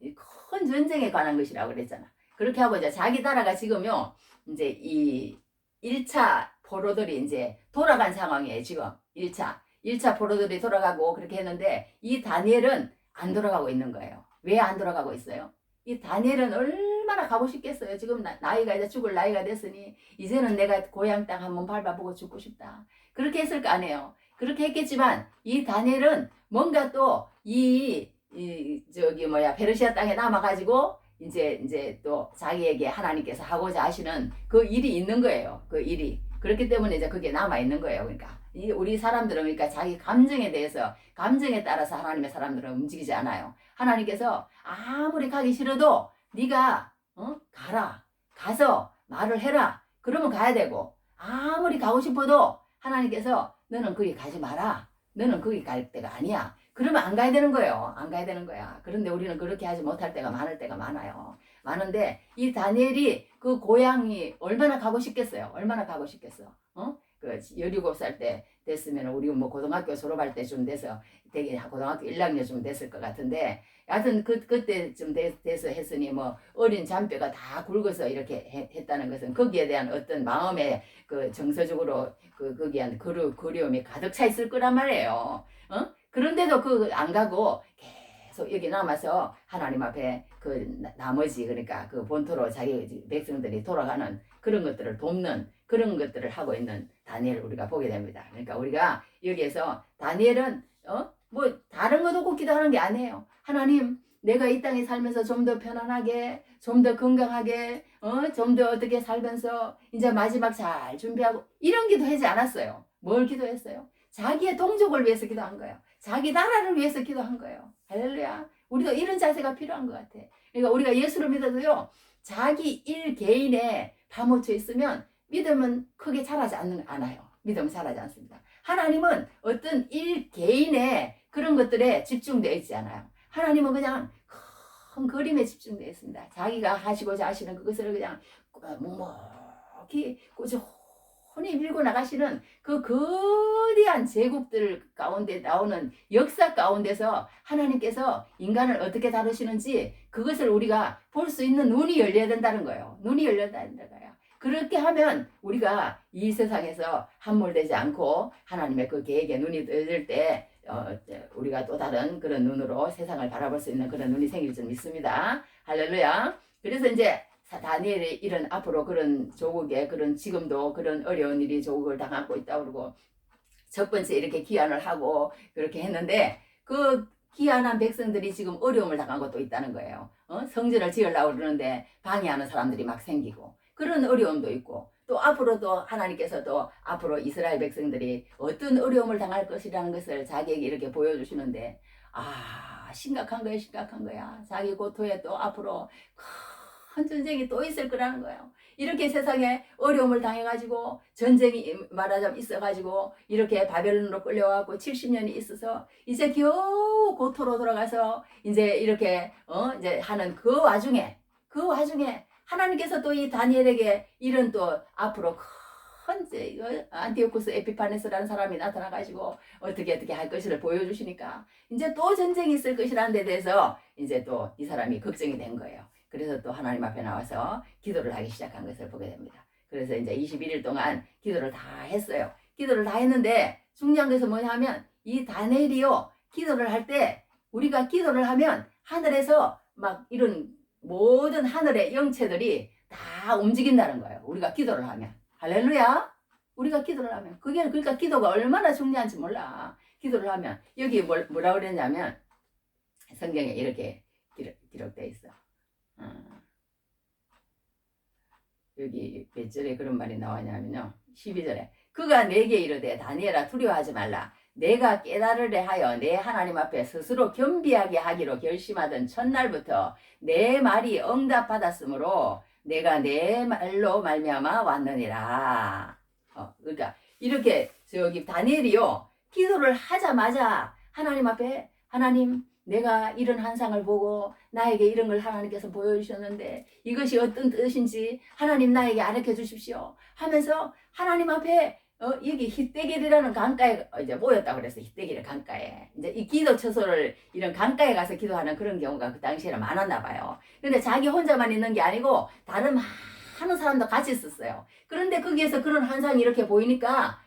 큰 전쟁에 관한 것이라고 그랬잖아. 그렇게 하고 이제 자기 나라가 지금요, 이제 이 1차 포로들이 이제 돌아간 상황이에요. 지금 1차 포로들이 돌아가고 그렇게 했는데 이 다니엘은 안 돌아가고 있는 거예요. 왜 안 돌아가고 있어요? 이 다니엘은 얼마나 가고 싶겠어요. 지금 나이가 이제 죽을 나이가 됐으니 이제는 내가 고향 땅 한번 밟아보고 죽고 싶다. 그렇게 했을 거 아니에요. 그렇게 했겠지만 이 다니엘은 뭔가 또 저기 뭐야, 페르시아 땅에 남아가지고 이제 또 자기에게 하나님께서 하고자 하시는 그 일이 있는 거예요. 그 일이. 그렇기 때문에 이제 그게 남아 있는 거예요. 그러니까 우리 사람들은 그러니까 자기 감정에 대해서, 감정에 따라서 하나님의 사람들은 움직이지 않아요. 하나님께서 아무리 가기 싫어도 네가 가라, 가서 말을 해라, 그러면 가야 되고, 아무리 가고 싶어도 하나님께서 너는 거기 가지 마라, 너는 거기 갈 때가 아니야, 그러면 안 가야 되는 거예요. 안 가야 되는 거야. 그런데 우리는 그렇게 하지 못할 때가 많을 때가 많아요. 많은데 이 다니엘이 그 고향이 얼마나 가고 싶겠어요. 얼마나 가고 싶겠어. 그 17살 때 됐으면 우리 뭐 고등학교 졸업할 때쯤 돼서 되게 고등학교 1학년쯤 됐을 것 같은데, 여하튼 그때쯤 돼서 했으니 뭐 어린 잔뼈가 다 굵어서 이렇게 했다는 것은 거기에 대한 어떤 마음의 그 정서적으로 거기에 그리움이 가득 차 있을 거란 말이에요. 그런데도 안 가고 계속 여기 남아서 하나님 앞에 그 나머지, 그러니까 그 본토로 자기 백성들이 돌아가는 그런 것들을 돕는 그런 것들을 하고 있는 다니엘 우리가 보게 됩니다. 그러니까 우리가 여기에서 다니엘은 뭐 다른 것 없고 기도하는 게 아니에요. 하나님, 내가 이 땅에 살면서 좀 더 편안하게, 좀 더 건강하게, 좀 더 어떻게 살면서 이제 마지막 잘 준비하고, 이런 기도하지 않았어요. 뭘 기도했어요? 자기의 동족을 위해서 기도한 거예요. 자기 나라를 위해서 기도한 거예요. 할렐루야. 우리도 이런 자세가 필요한 것 같아. 그러니까 우리가 예수를 믿어도요, 자기 일 개인에 파묻혀 있으면 믿음은 크게 자라지 않아요. 믿음은 자라지 않습니다. 하나님은 어떤 일 개인의 그런 것들에 집중되어 있지 않아요. 하나님은 그냥 큰 그림에 집중되어 있습니다. 자기가 하시고자 하시는 그것을 그냥 묵묵히 꾸준히 밀고 나가시는 그 거대한 제국들 가운데 나오는 역사 가운데서 하나님께서 인간을 어떻게 다루시는지 그것을 우리가 볼 수 있는 눈이 열려야 된다는 거예요. 눈이 열려야 된다는 거예요. 그렇게 하면 우리가 이 세상에서 함몰되지 않고 하나님의 그 계획에 눈이 열릴 때 우리가 또 다른 그런 눈으로 세상을 바라볼 수 있는 그런 눈이 생길 줄 믿습니다. 할렐루야. 그래서 이제 다니엘이 이런 앞으로 그런 조국에 그런 지금도 그런 어려운 일이 조국을 당하고 있다고 그러고, 첫 번째 이렇게 기한을 하고 그렇게 했는데 그 기한한 백성들이 지금 어려움을 당한 것도 있다는 거예요. 성전을 지으려고 그러는데 방해하는 사람들이 막 생기고 그런 어려움도 있고, 또 앞으로도 하나님께서도 앞으로 이스라엘 백성들이 어떤 어려움을 당할 것이라는 것을 자기에게 이렇게 보여주시는데, 심각한 거야, 심각한 거야. 자기 고토에 또 앞으로 큰 전쟁이 또 있을 거라는 거예요. 이렇게 세상에 어려움을 당해가지고 전쟁이 말하자면 있어가지고 이렇게 바벨론으로 끌려와갖고 70년이 있어서 이제 겨우 고토로 돌아가서 이제 이렇게 이제 하는 그 와중에 하나님께서 또 이 다니엘에게 이런 또 앞으로 큰 안티오코스 에피파네스라는 사람이 나타나가지고 어떻게 할 것을 보여주시니까 이제 또 전쟁이 있을 것이라는 데 대해서 이제 또 이 사람이 걱정이 된 거예요. 그래서 또 하나님 앞에 나와서 기도를 하기 시작한 것을 보게 됩니다. 그래서 이제 21일 동안 기도를 다 했어요. 기도를 다 했는데 중요한 것은 뭐냐면 이 다니엘이요, 기도를 할 때 우리가 기도를 하면 하늘에서 막 이런 모든 하늘의 영체들이 다 움직인다는 거예요. 우리가 기도를 하면. 할렐루야. 우리가 기도를 하면. 그게 그러니까 기도가 얼마나 중요한지 몰라. 기도를 하면. 여기 뭐라 그랬냐면 성경에 이렇게 기록되어 있어. 여기 몇 절에 그런 말이 나오냐면요. 12절에 그가 내게 이르되 다니엘아 두려워하지 말라. 내가 깨달으려 하여 내 하나님 앞에 스스로 겸비하게 하기로 결심하던 첫날부터 내 말이 응답받았으므로 내가 내 말로 말미암아 왔느니라. 그러니까 이렇게 저기 다니엘이요. 기도를 하자마자 하나님 앞에 하나님 내가 이런 환상을 보고 나에게 이런 걸 하나님께서 보여주셨는데 이것이 어떤 뜻인지 하나님 나에게 가르쳐 주십시오 하면서 하나님 앞에 여기 히데길이라는 강가에 이제 모였다고 그랬어요. 히데길 강가에. 이제 이 기도 처소를 이런 강가에 가서 기도하는 그런 경우가 그 당시에는 많았나 봐요. 근데 자기 혼자만 있는 게 아니고 다른 많은 사람도 같이 있었어요. 그런데 거기에서 그런 환상이 이렇게 보이니까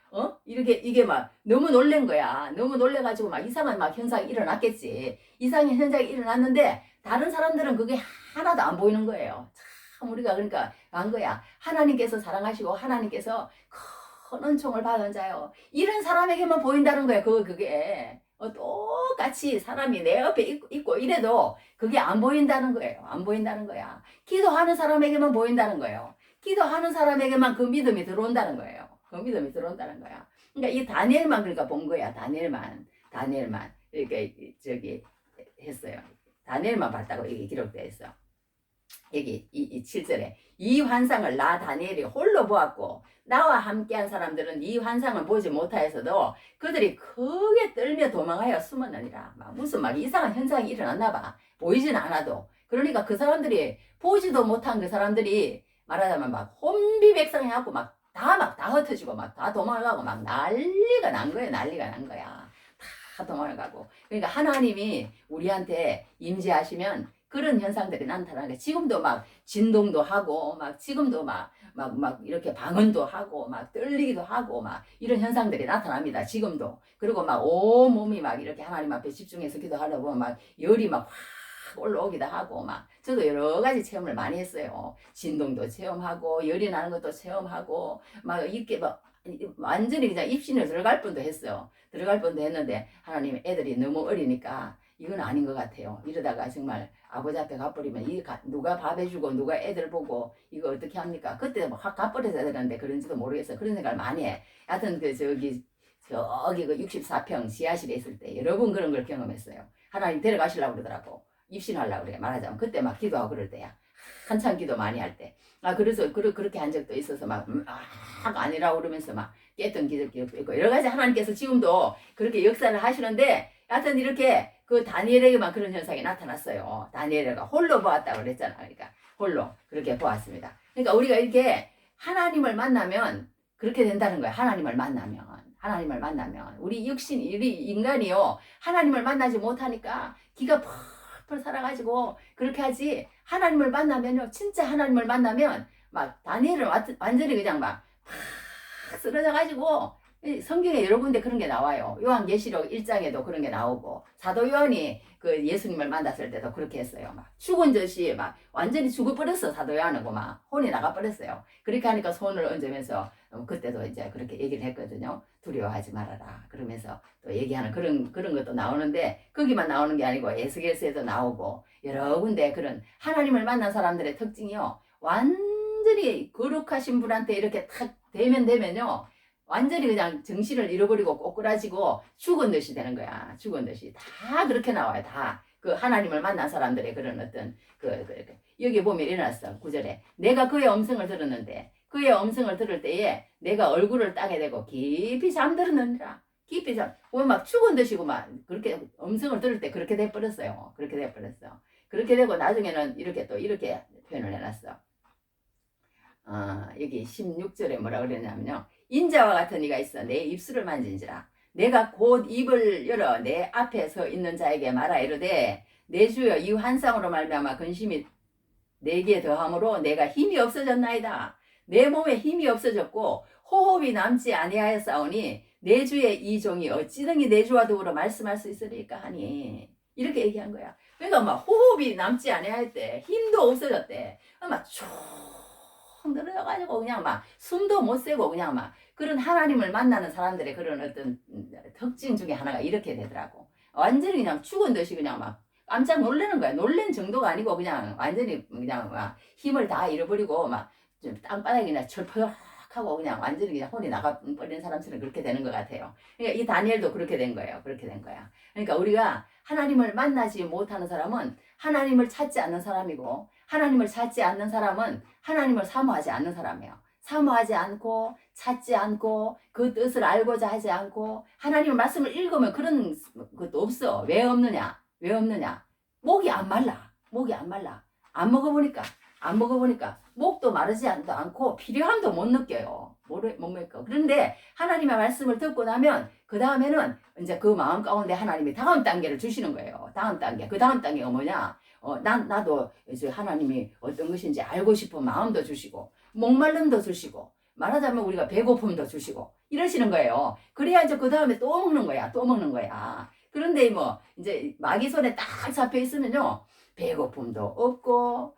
이렇게 이게 막 너무 놀란 거야. 너무 놀래가지고 막 이상한 막 현상이 일어났겠지. 이상한 현상이 일어났는데 다른 사람들은 그게 하나도 안 보이는 거예요. 참 우리가 그러니까 안 거야. 하나님께서 사랑하시고 하나님께서 큰 은총을 받은 자요. 이런 사람에게만 보인다는 거예요. 그게 똑같이 사람이 내 옆에 있고 이래도 그게 안 보인다는 거예요. 안 보인다는 거야. 기도하는 사람에게만 보인다는 거예요. 기도하는 사람에게만 그 믿음이 들어온다는 거예요. 그 믿음이 들어온다는 거야. 그러니까 이 다니엘만 그러니까 본 거야. 다니엘만 이렇게 저기 했어요. 다니엘만 봤다고 이게 기록되어 있어. 여기 이 7절에 이 환상을 나 다니엘이 홀로 보았고 나와 함께한 사람들은 이 환상을 보지 못하였어도 그들이 크게 떨며 도망하여 숨었느니라. 막 무슨 막 이상한 현상이 일어났나 봐. 보이진 않아도. 그러니까 그 사람들이 보지도 못한 그 사람들이 말하자면 막 혼비백산해갖고 막 다 흩어지고 막 다 도망가고 막 난리가 난 거야. 난리가 난 거야. 다 도망가고. 그러니까 하나님이 우리한테 임재하시면 그런 현상들이 나타나는 게 지금도 막 진동도 하고 막 지금도 막 이렇게 방언도 하고 막 떨리기도 하고 막 이런 현상들이 나타납니다. 지금도. 그리고 막 온 몸이 막 이렇게 하나님 앞에 집중해서 기도하다 보면 막 열이 막 확 올라오기도 하고 막 저도 여러 가지 체험을 많이 했어요. 진동도 체험하고 열이 나는 것도 체험하고 막 이렇게 막 완전히 그냥 입신을 들어갈 뻔도 했어요. 들어갈 뻔도 했는데 하나님 애들이 너무 어리니까 이건 아닌 것 같아요. 이러다가 정말 아버지 앞에 가버리면 누가 밥 해주고 누가 애들 보고 이거 어떻게 합니까? 그때 확 가버려야 되는데 그런지도 모르겠어요. 그런 생각을 많이 해. 하여튼 저기 그 64평 지하실에 있을 때 여러 번 그런 걸 경험했어요. 하나님 데려가시려고 그러더라고. 입신하려고 그래. 말하자면 그때 막 기도하고 그럴 때야. 한참 기도 많이 할 때. 그래서 그렇게 한 적도 있어서 막 아니라고 그러면서 막 깼던 기적도 있고 여러 가지 하나님께서 지금도 그렇게 역사를 하시는데 하여튼 이렇게 그 다니엘에게만 그런 현상이 나타났어요. 다니엘가 홀로 보았다고 그랬잖아. 그러니까 홀로 그렇게 보았습니다. 그러니까 우리가 이렇게 하나님을 만나면 그렇게 된다는 거예요. 하나님을 만나면 우리 육신 우리 인간이요 하나님을 만나지 못하니까 기가 펄펄 살아가지고 그렇게 하지. 하나님을 만나면요 진짜 하나님을 만나면 막 다니엘은 완전히 그냥 막 쓰러져가지고 성경에 여러 군데 그런 게 나와요. 요한계시록 1장에도 그런 게 나오고 사도 요한이 그 예수님을 만났을 때도 그렇게 했어요. 막 죽은 듯이 막 완전히 죽어버렸어. 사도 요한하고 막 혼이 나가버렸어요. 그렇게 하니까 손을 얹으면서 그때도 이제 그렇게 얘기를 했거든요. 두려워하지 말아라. 그러면서 또 얘기하는 그런 것도 나오는데 거기만 나오는 게 아니고 에스겔서에도 나오고 여러 군데 그런 하나님을 만난 사람들의 특징이요. 완전히 거룩하신 분한테 이렇게 탁 되면요. 완전히 그냥 정신을 잃어버리고 꼬꾸라지고 죽은 듯이 되는 거야. 죽은 듯이. 다 그렇게 나와요. 다. 그 하나님을 만난 사람들의 그런 어떤 여기 보면 일어났어. 9절에. 내가 그의 음성을 들었는데 그의 음성을 들을 때에 내가 얼굴을 땅에 대고 깊이 잠들었느니라. 깊이 보면 막 죽은 듯이고 막 그렇게 음성을 들을 때 그렇게 돼버렸어요. 그렇게 돼버렸어. 그렇게 되고 나중에는 이렇게 또 이렇게 표현을 해놨어. 여기 16절에 뭐라 그랬냐면요. 인자와 같은 이가 있어 내 입술을 만진지라. 내가 곧 입을 열어 내 앞에 서 있는 자에게 말하 이르되 내 주여 이 환상으로 말미암아 근심이 내게 더함으로 내가 힘이 없어졌나이다. 내 몸에 힘이 없어졌고 호흡이 남지 아니하였사오니 내 주의 이 종이 어찌 등이 내 주와 더불어 말씀할 수 있으리까 하니. 이렇게 얘기한 거야. 그러니까 막 호흡이 남지 않아야 할 때, 힘도 없어졌대. 막쭉 늘어져가지고 그냥 막 숨도 못 쉬고 그냥 막 그런 하나님을 만나는 사람들의 그런 어떤 특징 중에 하나가 이렇게 되더라고. 완전히 그냥 죽은 듯이 그냥 막 깜짝 놀라는 거야. 놀란 정도가 아니고 그냥 완전히 그냥 막 힘을 다 잃어버리고 막 좀 땅바닥에 그냥 철퍼하고 그냥 완전히 그냥 혼이 나가버리는 사람처럼 그렇게 되는 것 같아요. 그러니까 이 다니엘도 그렇게 된 거예요. 그렇게 된 거야. 그러니까 우리가 하나님을 만나지 못하는 사람은 하나님을 찾지 않는 사람이고, 하나님을 찾지 않는 사람은 하나님을 사모하지 않는 사람이에요. 사모하지 않고 찾지 않고 그 뜻을 알고자 하지 않고 하나님의 말씀을 읽으면 그런 것도 없어. 왜 없느냐? 왜 없느냐? 목이 안 말라. 목이 안 말라. 안 먹어보니까 목도 마르지 않고 필요함도 못 느껴요. 못 느껴. 그런데 하나님의 말씀을 듣고 나면 그 다음에는 이제 그 마음 가운데 하나님이 다음 단계를 주시는 거예요. 다음 단계. 그 다음 단계가 뭐냐? 나도 이제 하나님이 어떤 것인지 알고 싶은 마음도 주시고, 목말름도 주시고, 말하자면 우리가 배고픔도 주시고, 이러시는 거예요. 그래야 이제 그 다음에 또 먹는 거야. 또 먹는 거야. 그런데 뭐, 이제 마귀 손에 딱 잡혀 있으면요. 배고픔도 없고,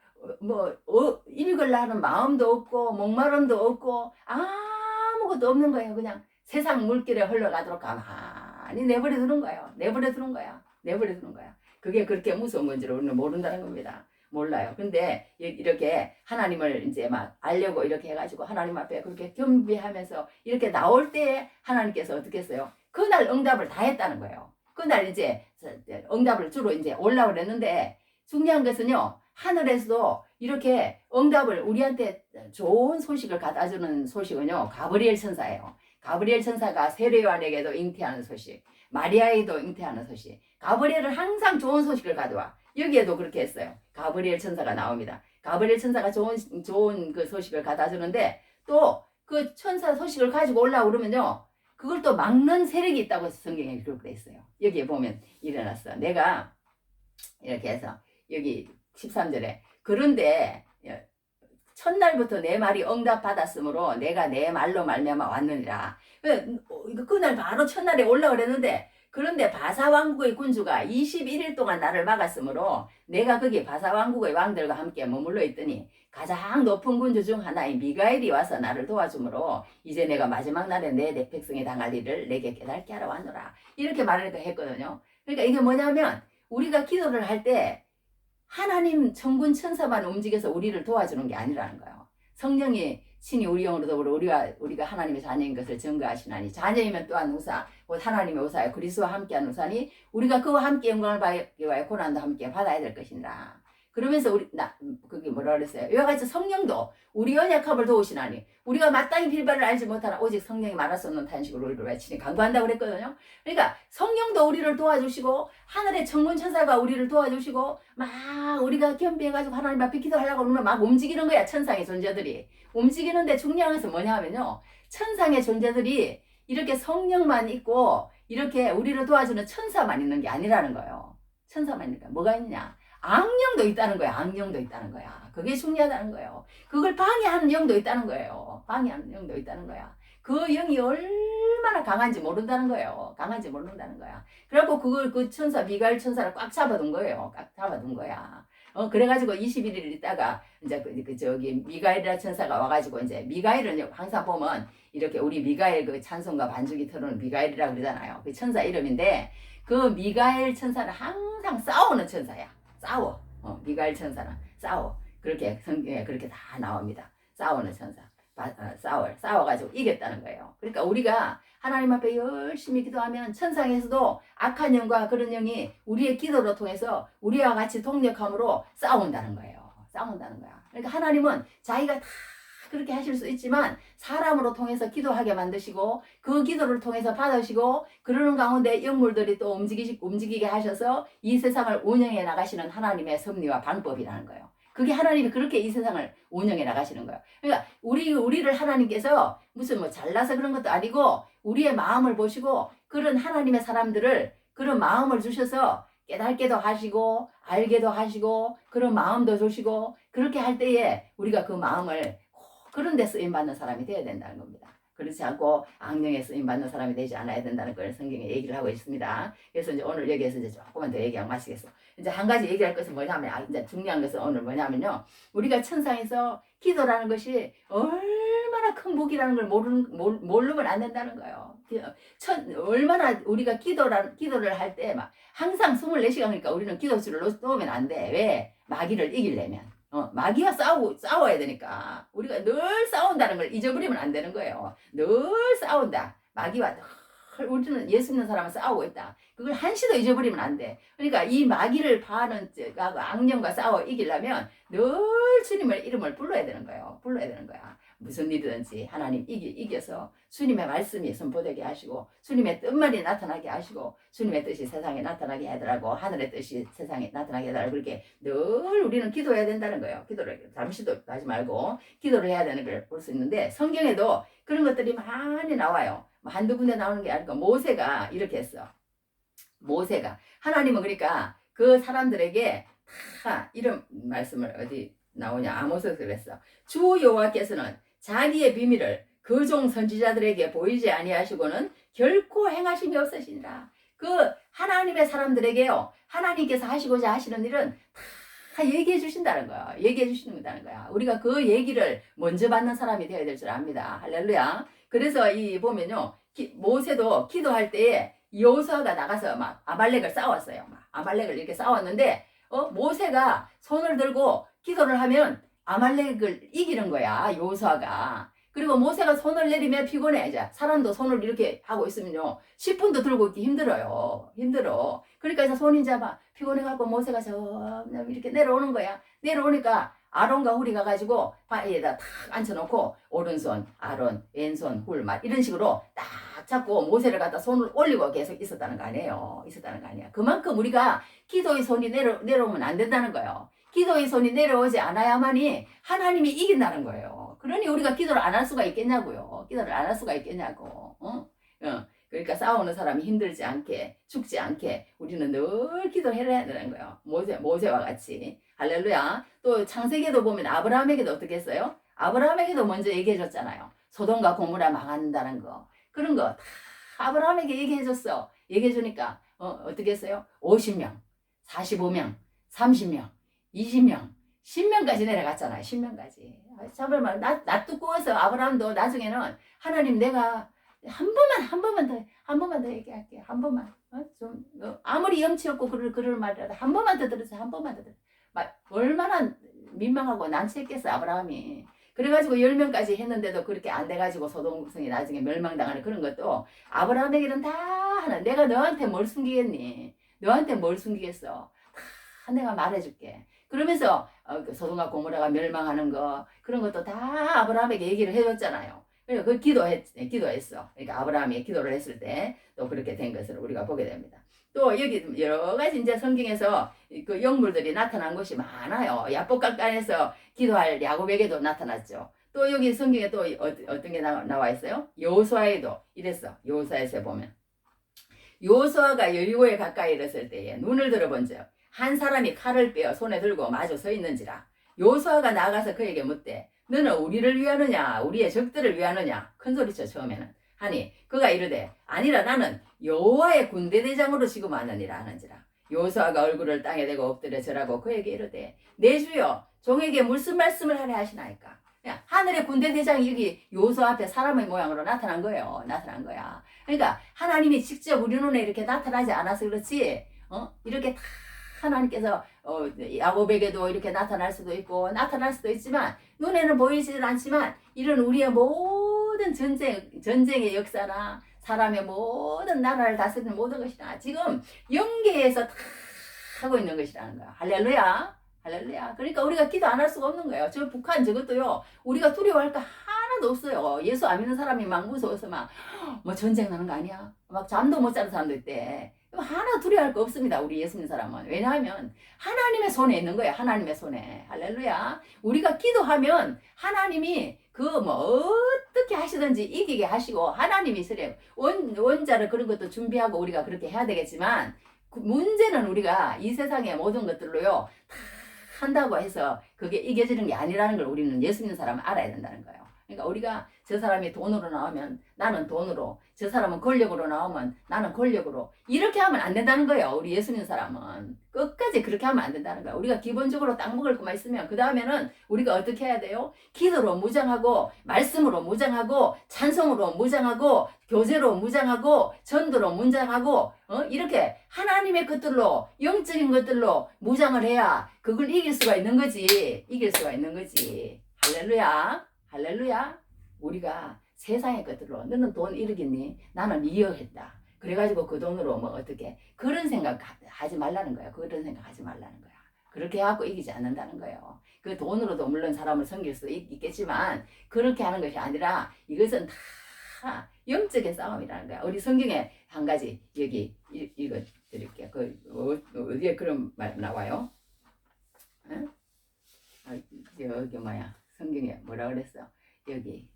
읽으려 하는 마음도 없고, 목마름도 없고, 아무것도 없는 거예요. 그냥 세상 물길에 흘러가도록 가만히 내버려 두는 거예요. 내버려 두는 거야. 내버려 두는 거야. 그게 그렇게 무서운 건지를 우리는 모른다는 겁니다. 몰라요. 근데 이렇게 하나님을 이제 막 알려고 이렇게 해가지고 하나님 앞에 그렇게 겸비하면서 이렇게 나올 때 하나님께서 어떻게 했어요? 그날 응답을 다 했다는 거예요. 그날 이제 응답을 주로 이제 올라오려 했는데 중요한 것은요. 하늘에서도 이렇게 응답을 우리한테 좋은 소식을 갖다 주는 소식은요. 가브리엘 천사예요. 가브리엘 천사가 세례 요한에게도 잉태하는 소식, 마리아에게도 잉태하는 소식. 가브리엘은 항상 좋은 소식을 가져와. 여기에도 그렇게 했어요. 가브리엘 천사가 나옵니다. 가브리엘 천사가 좋은 그 소식을 갖다 주는데 또 그 천사 소식을 가지고 올라오면요. 그걸 또 막는 세력이 있다고 성경에 그렇게 있어요. 여기에 보면 일어났어. 내가 이렇게 해서 여기 13절에 그런데 첫날부터 내 말이 응답받았으므로 내가 내 말로 말미암아 왔느니라. 그날 바로 첫날에 올라오랬는데 그런데 바사왕국의 군주가 21일 동안 나를 막았으므로 내가 거기 바사왕국의 왕들과 함께 머물러 있더니 가장 높은 군주 중 하나인 미가엘이 와서 나를 도와주므로 이제 내가 마지막 날에 내 백성이 당할 일을 내게 깨닫게 하러 왔노라. 이렇게 말을 했거든요. 그러니까 이게 뭐냐면 우리가 기도를 할 때 하나님 천군 천사만 움직여서 우리를 도와주는 게 아니라는 거예요. 성령이 친히 우리 영으로 더불어 우리가 하나님의 자녀인 것을 증거하시나니 자녀이면 또한 우사 곧 하나님의 우사여 그리스도와 함께한 우사니 우리가 그와 함께 영광을 받기 위하여 고난도 함께 받아야 될 것이니라. 그러면서 그게 뭐라 그랬어요? 이와 같이 성령도 우리 연약함을 도우시나니 우리가 마땅히 빌바를 알지 못하나 오직 성령이 말할 수 없는 탄식으로 우리를 외치니 간구한다고 그랬거든요. 그러니까 성령도 우리를 도와주시고 하늘의 천군 천사가 우리를 도와주시고 막 우리가 겸비해가지고 하나님 앞에 기도하려고 그러면 막 움직이는 거야. 천상의 존재들이 움직이는데 중요한 것은 뭐냐 하면요. 천상의 존재들이 이렇게 성령만 있고 이렇게 우리를 도와주는 천사만 있는 게 아니라는 거예요. 천사만 있으니까 뭐가 있냐? 악령도 있다는 거야. 악령도 있다는 거야. 그게 중요하다는 거예요. 그걸 방해하는 영도 있다는 거예요. 방해하는 영도 있다는 거야. 그 영이 얼마나 강한지 모른다는 거예요. 강한지 모른다는 거야. 그래갖고 그 천사, 미가엘 천사를 꽉 잡아둔 거예요. 꽉 잡아둔 거야. 그래가지고 21일 있다가 이제 저기 미가엘이라는 천사가 와가지고 이제 미가엘은 항상 보면 이렇게 우리 미가엘 그 찬송가 반주기 틀어놓은 미가엘이라고 그러잖아요. 그 천사 이름인데 그 미가엘 천사는 항상 싸우는 천사야. 싸워. 미가엘 천사는 싸워. 그렇게 성경에 그렇게 다 나옵니다. 싸우는 천사. 싸워가지고 이겼다는 거예요. 그러니까 우리가 하나님 앞에 열심히 기도하면 천상에서도 악한 영과 그런 영이 우리의 기도를 통해서 우리와 같이 동력함으로 싸운다는 거예요. 싸운다는 거야. 그러니까 하나님은 자기가 다 그렇게 하실 수 있지만 사람으로 통해서 기도하게 만드시고 그 기도를 통해서 받으시고 그러는 가운데 영물들이 또 움직이게 하셔서 이 세상을 운영해 나가시는 하나님의 섭리와 방법이라는 거예요. 그게 하나님이 그렇게 이 세상을 운영해 나가시는 거예요. 그러니까 우리를 하나님께서 무슨 뭐 잘나서 그런 것도 아니고 우리의 마음을 보시고 그런 하나님의 사람들을 그런 마음을 주셔서 깨닫게도 하시고 알게도 하시고 그런 마음도 주시고 그렇게 할 때에 우리가 그 마음을 그런 데 쓰임받는 사람이 되어야 된다는 겁니다. 그렇지 않고 악령에 쓰임 받는 사람이 되지 않아야 된다는 걸 성경에 얘기를 하고 있습니다. 그래서 이제 오늘 여기에서 이제 조금만 더 얘기하고 마치겠어. 이제 한 가지 얘기할 것은 뭐냐면, 이제 중요한 것은 오늘 뭐냐면요. 우리가 천상에서 기도라는 것이 얼마나 큰 복이라는 걸 모르면 안 된다는 거예요. 얼마나 우리가 기도를 할 때 막 항상 24시간이니까 우리는 기도수를 놓으면 안 돼. 왜? 마귀를 이기려면. 마귀와 싸워야 되니까. 우리가 늘 싸운다는 걸 잊어버리면 안 되는 거예요. 늘 싸운다. 마귀와 늘 우리는 예수 믿는 사람은 싸우고 있다. 그걸 한시도 잊어버리면 안 돼. 그러니까 이 마귀를 파는 악령과 싸워 이기려면 늘 주님의 이름을 불러야 되는 거예요. 불러야 되는 거야. 무슨 일이든지 하나님 이겨서 주님의 말씀이 선포되게 하시고 주님의 뜻만이 나타나게 하시고 주님의 뜻이 세상에 나타나게 하더라고 하늘의 뜻이 세상에 나타나게 하더라고 그렇게 늘 우리는 기도해야 된다는 거예요. 기도를 잠시도 하지 말고 기도를 해야 되는 걸 볼 수 있는데 성경에도 그런 것들이 많이 나와요. 한두 군데 나오는 게 아니고 모세가 이렇게 했어. 모세가 하나님은 그러니까 그 사람들에게 다 이런 말씀을 어디 나오냐 아모스에서 그랬어. 주 여호와께서는 자기의 비밀을 그 종 선지자들에게 보이지 아니하시고는 결코 행하심이 없으시니라. 그 하나님의 사람들에게요 하나님께서 하시고자 하시는 일은 다 얘기해 주신다는 거야. 얘기해 주신다는 거야. 우리가 그 얘기를 먼저 받는 사람이 되어야 될 줄 압니다. 할렐루야. 그래서 이 보면요 모세도 기도할 때에 여호수아가 나가서 막 아말렉을 싸웠어요. 막 아말렉을 이렇게 싸웠는데 모세가 손을 들고 기도를 하면 아말렉을 이기는 거야. 여호수아가. 그리고 모세가 손을 내리면 피곤해. 이제 사람도 손을 이렇게 하고 있으면요 10분도 들고 있기 힘들어요. 힘들어. 그러니까 이제 손이 이제 막 피곤해갖고 모세가 점점 이렇게 내려오는 거야. 내려오니까 아론과 훌이 가가지고 바위에다 탁 앉혀놓고 오른손 아론 왼손 훌 막 이런 식으로 딱 잡고 모세를 갖다 손을 올리고 계속 있었다는 거 아니에요. 있었다는 거 아니야. 그만큼 우리가 기도의 손이 내려오면 안 된다는 거예요. 기도의 손이 내려오지 않아야만이 하나님이 이긴다는 거예요. 그러니 우리가 기도를 안 할 수가 있겠냐고요. 기도를 안 할 수가 있겠냐고. 그러니까 싸우는 사람이 힘들지 않게 죽지 않게 우리는 늘 기도해야 되는 거예요. 모세와 같이. 할렐루야. 또 창세기에도 보면 아브라함에게도 어떻게 했어요? 아브라함에게도 먼저 얘기해 줬잖아요. 소돔과 고모라 망한다는 거. 그런 거 다 아브라함에게 얘기해 줬어. 얘기해 주니까 어떻게 했어요? 50명, 45명, 30명, 20명, 10명까지 내려갔잖아요. 10명까지. 정말 나 두꺼워서 아브라함도 나중에는 하나님 내가 한 번만 더 얘기할게. 한 번만. 아무리 염치 없고 그럴 말이라도 한 번만 더 들으세요. 한 번만 더 들으세요. 막 얼마나 민망하고 난처했겠어 아브라함이. 그래가지고 10명까지 했는데도 그렇게 안 돼가지고 소돔성이 나중에 멸망당하는 그런 것도 아브라함에게는 다 하나. 내가 너한테 뭘 숨기겠니? 너한테 뭘 숨기겠어? 다 내가 말해줄게. 그러면서 소돔과 고모라가 멸망하는 거 그런 것도 다 아브라함에게 얘기를 해줬잖아요. 그러니까 그 기도했어. 그러니까 아브라함이 기도를 했을 때 또 그렇게 된 것을 우리가 보게 됩니다. 또 여기 여러 가지 이제 성경에서 그 영물들이 나타난 것이 많아요. 야복강간에서 기도할 야곱에게도 나타났죠. 또 여기 성경에 또 어떤 게 나와 있어요? 여호수아에도 이랬어. 여호수아에서 보면 여호수아가 여리고에 가까이 이르렀을 때에 눈을 들어본즉 한 사람이 칼을 빼어 손에 들고 마주 서 있는지라. 여호수아가 나가서 그에게 묻되 너는 우리를 위하느냐 우리의 적들을 위하느냐 큰 소리쳐 처음에는 하니 그가 이르되 아니라 나는 여호와의 군대대장으로 지금 왔느니라 하는지라. 여호수아가 얼굴을 땅에 대고 엎드려 절하고 그에게 이르되 내 주여 종에게 무슨 말씀을 하려 하시나이까. 하늘의 군대대장이 여기 여호수아 앞에 사람의 모양으로 나타난 거예요. 나타난 거야. 그러니까 하나님이 직접 우리 눈에 이렇게 나타나지 않아서 그렇지 이렇게 다 하나님께서 야곱에게도 이렇게 나타날 수도 있고 나타날 수도 있지만 눈에는 보이지는 않지만 이런 우리의 모든 전쟁의 역사나 사람의 모든 나라를 다스리는 모든 것이나 지금 영계에서 다 하고 있는 것이라는 거야. 할렐루야. 할렐루야. 그러니까 우리가 기도 안 할 수가 없는 거예요. 저 북한 저것도요. 우리가 두려워할 거 하나도 없어요. 예수 안 믿는 사람이 막 무서워서 막 뭐 전쟁 나는 거 아니야? 막 잠도 못 자는 사람도 있대. 하나 두려워할 거 없습니다. 우리 예수 믿는 사람은. 왜냐하면 하나님의 손에 있는 거예요. 하나님의 손에. 할렐루야. 우리가 기도하면 하나님이 그 뭐 어떻게 하시든지 이기게 하시고 하나님이 있으래. 원자를 그런 것도 준비하고 우리가 그렇게 해야 되겠지만 그 문제는 우리가 이 세상의 모든 것들로요 다 한다고 해서 그게 이겨지는 게 아니라는 걸 우리는 예수 믿는 사람은 알아야 된다는 거예요. 그러니까 우리가 저 사람이 돈으로 나오면 나는 돈으로, 저 사람은 권력으로 나오면 나는 권력으로, 이렇게 하면 안 된다는 거예요. 우리 예수 믿는 사람은 끝까지 그렇게 하면 안 된다는 거야. 우리가 기본적으로 딱 먹을 것만 있으면 그 다음에는 우리가 어떻게 해야 돼요? 기도로 무장하고, 말씀으로 무장하고, 찬송으로 무장하고, 교제로 무장하고, 전도로 무장하고, 이렇게 하나님의 것들로, 영적인 것들로 무장을 해야 그걸 이길 수가 있는 거지. 이길 수가 있는 거지. 할렐루야. 할렐루야. 우리가 세상의 것들로, 너는 돈 이르겠니? 나는 이어했다. 그래가지고 그 돈으로 뭐 어떻게, 그런 생각 하지 말라는 거야. 그런 생각 하지 말라는 거야. 그렇게 해갖고 이기지 않는다는 거예요. 그 돈으로도 물론 사람을 섬길 수 있겠지만 그렇게 하는 것이 아니라 이것은 다 영적인 싸움이라는 거야. 우리 성경에 한 가지 여기 읽어 드릴게요. 어디에 그런 말 나와요? 응? 여기 뭐야? 성경에 뭐라 그랬어? 여기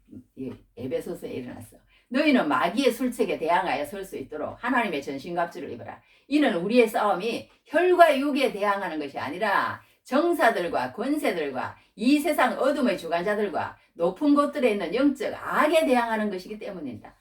에베소서에 일어났어. 너희는 마귀의 술책에 대항하여 설 수 있도록 하나님의 전신갑주를 입어라. 이는 우리의 싸움이 혈과 육에 대항하는 것이 아니라 정사들과 권세들과 이 세상 어둠의 주관자들과 높은 곳들에 있는 영적 악에 대항하는 것이기 때문이다.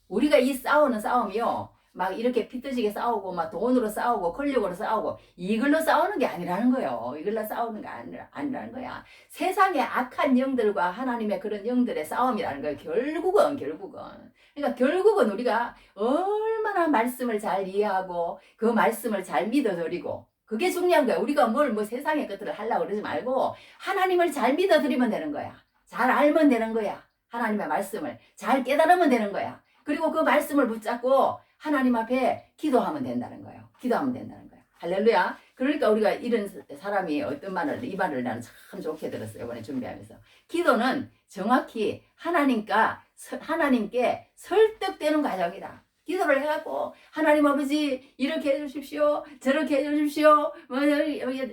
우리가 이 싸우는 싸움이요, 막 이렇게 피 터지게 싸우고 막 돈으로 싸우고 권력으로 싸우고 이걸로 싸우는 게 아니라는 거예요. 이걸로 싸우는 게 아니라는 거야. 세상의 악한 영들과 하나님의 그런 영들의 싸움이라는 거예요. 결국은 그러니까 결국은 우리가 얼마나 말씀을 잘 이해하고 그 말씀을 잘 믿어드리고, 그게 중요한 거야. 우리가 뭐 세상의 것들을 하려고 그러지 말고 하나님을 잘 믿어드리면 되는 거야. 잘 알면 되는 거야. 하나님의 말씀을 잘 깨달으면 되는 거야. 그리고 그 말씀을 붙잡고 하나님 앞에 기도하면 된다는 거예요. 기도하면 된다는 거예요. 할렐루야. 그러니까 우리가 이런 사람이 어떤 말을, 이 말을 나는 참 좋게 들었어요. 이번에 준비하면서. 기도는 정확히 하나님께 설득되는 과정이다. 기도를 해갖고 하나님 아버지 이렇게 해주십시오, 저렇게 해주십시오,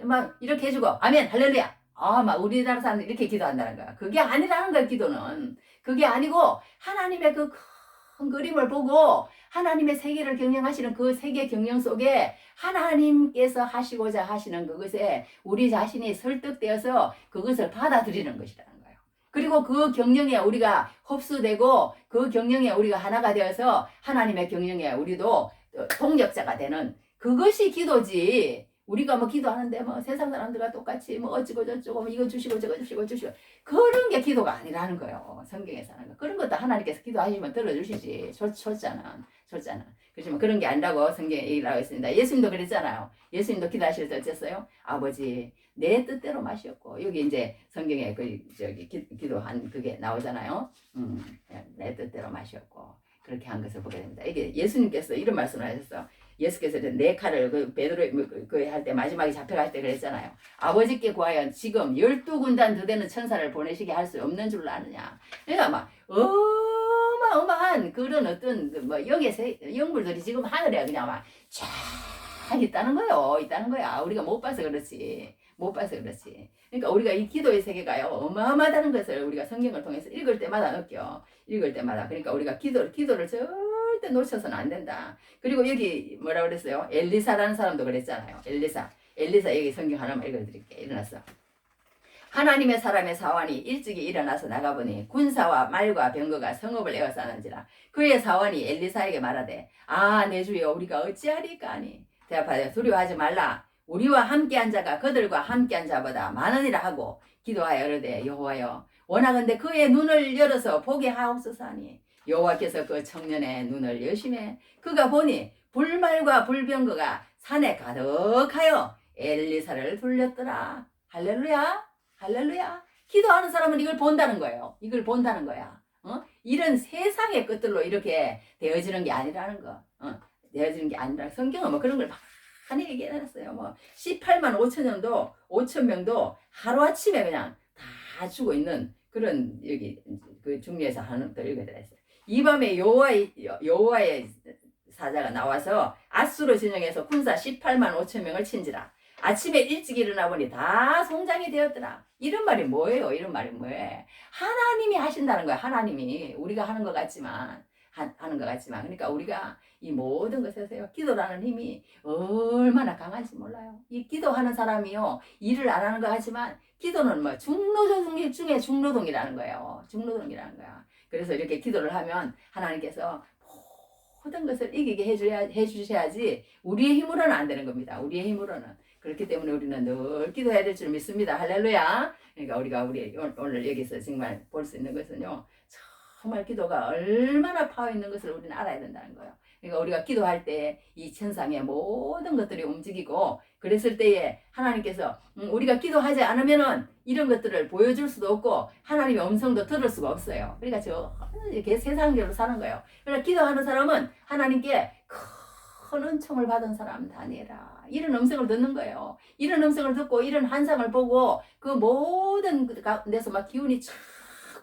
막 이렇게 해주고 아멘 할렐루야. 막 우리나라 사람들 이렇게 기도한다는 거야. 그게 아니라는 거야. 기도는 그게 아니고 하나님의 그 큰 그림을 보고 하나님의 세계를 경영하시는 그 세계 경영 속에 하나님께서 하시고자 하시는 그것에 우리 자신이 설득되어서 그것을 받아들이는 것이라는 거예요. 그리고 그 경영에 우리가 흡수되고 그 경영에 우리가 하나가 되어서 하나님의 경영에 우리도 동력자가 되는 그것이 기도지. 우리가 뭐 기도하는데 뭐 세상 사람들과 똑같이 뭐 어찌고 저쩌고 뭐 이거 주시고 저거 주시고 그런 게 기도가 아니라는 거예요. 성경에서 하는 거. 그런 것도 하나님께서 기도하시면 들어주시지. 좋잖아. 그렇지만 그런 게 아니라고 성경에 얘기를 하고 있습니다. 예수님도 그랬잖아요. 예수님도 기도하실 때 어쨌어요? 아버지 내 뜻대로 마시옵고, 여기 이제 성경에 기도한 그게 나오잖아요. 내 뜻대로 마시옵고 그렇게 한 것을 보게 됩니다. 이게 예수님께서 이런 말씀을 하셨어. 예수께서 네 칼을 베드로 할 때 마지막에 잡혀갈 때 그랬잖아요. 아버지께 구하여 지금 12군단 더 되는 천사를 보내시게 할 수 없는 줄 아느냐. 그러니까 막 어마어마한 그런 어떤 뭐 영의 영물들이 지금 하늘에 그냥 막 쫙 있다는 거야. 우리가 못 봐서 그렇지. 그러니까 우리가 이 기도의 세계가요, 어마어마하다는 것을 우리가 성경을 통해서 읽을 때마다 느껴. 그러니까 우리가 기도를 절대 놓쳐서는 안 된다. 그리고 여기 뭐라 그랬어요? 엘리사라는 사람도 그랬잖아요. 엘리사 여기 성경 하나만 읽어드릴게요. 일어났어. 하나님의 사람의 사환이 일찍이 일어나서 나가보니 군사와 말과 병거가 성읍을 에워싸 하는지라. 그의 사환이 엘리사에게 말하되 내 주여 우리가 어찌하리까 하니 대답하되 두려워하지 말라. 우리와 함께한 자가 그들과 함께한 자보다 많으니라 하고 기도하여 이르되 여호와여 원하건대 그의 눈을 열어서 보게 하옵소서 하니 여호와께서 그 청년의 눈을 여시매 그가 보니 불말과 불병거가 산에 가득하여 엘리사를 돌렸더라. 할렐루야. 기도하는 사람은 이걸 본다는 거예요. 이런 세상의 것들로 이렇게 되어지는 게 아니라는 거. 되어지는 게 아니라 성경은 뭐 그런 걸 많이 얘기해놨어요. 뭐 18만 5천 명도 하루아침에 그냥 다 죽어 있는 그런 여기 그 중미에서 하는 또 읽어야 됐어요. 이 밤에 여호와의 사자가 나와서 아수르 진영에서 군사 18만 5천 명을 친지라. 아침에 일찍 일어나 보니 다 송장이 되었더라. 이런 말이 뭐예요? 하나님이 하신다는 거야. 하나님이 우리가 하는 것 같지만 하는 것 같지만, 그러니까 우리가 이 모든 것에서요, 기도라는 힘이 얼마나 강한지 몰라요. 이 기도하는 사람이요, 일을 안 하는 것 같지만, 기도는 뭐 중노동 중에 중노동이라는 거예요. 중노동이라는 거야. 그래서 이렇게 기도를 하면 하나님께서 모든 것을 이기게 해주셔야지 우리의 힘으로는 안 되는 겁니다. 우리의 힘으로는. 그렇기 때문에 우리는 늘 기도해야 될 줄 믿습니다. 할렐루야. 그러니까 우리 오늘 여기서 정말 볼 수 있는 것은요, 정말 기도가 얼마나 파워 있는 것을 우리는 알아야 된다는 거예요. 그러니까 우리가 기도할 때 이 천상의 모든 것들이 움직이고, 그랬을 때에 하나님께서 우리가 기도하지 않으면은 이런 것들을 보여줄 수도 없고 하나님의 음성도 들을 수가 없어요. 그러니까 이렇게 세상적으로 사는 거예요. 그러니까 기도하는 사람은 하나님께 큰 은총을 받은 사람 다니라, 이런 음성을 듣는 거예요. 이런 음성을 듣고 이런 환상을 보고 그 모든 데서 막 기운이 쫙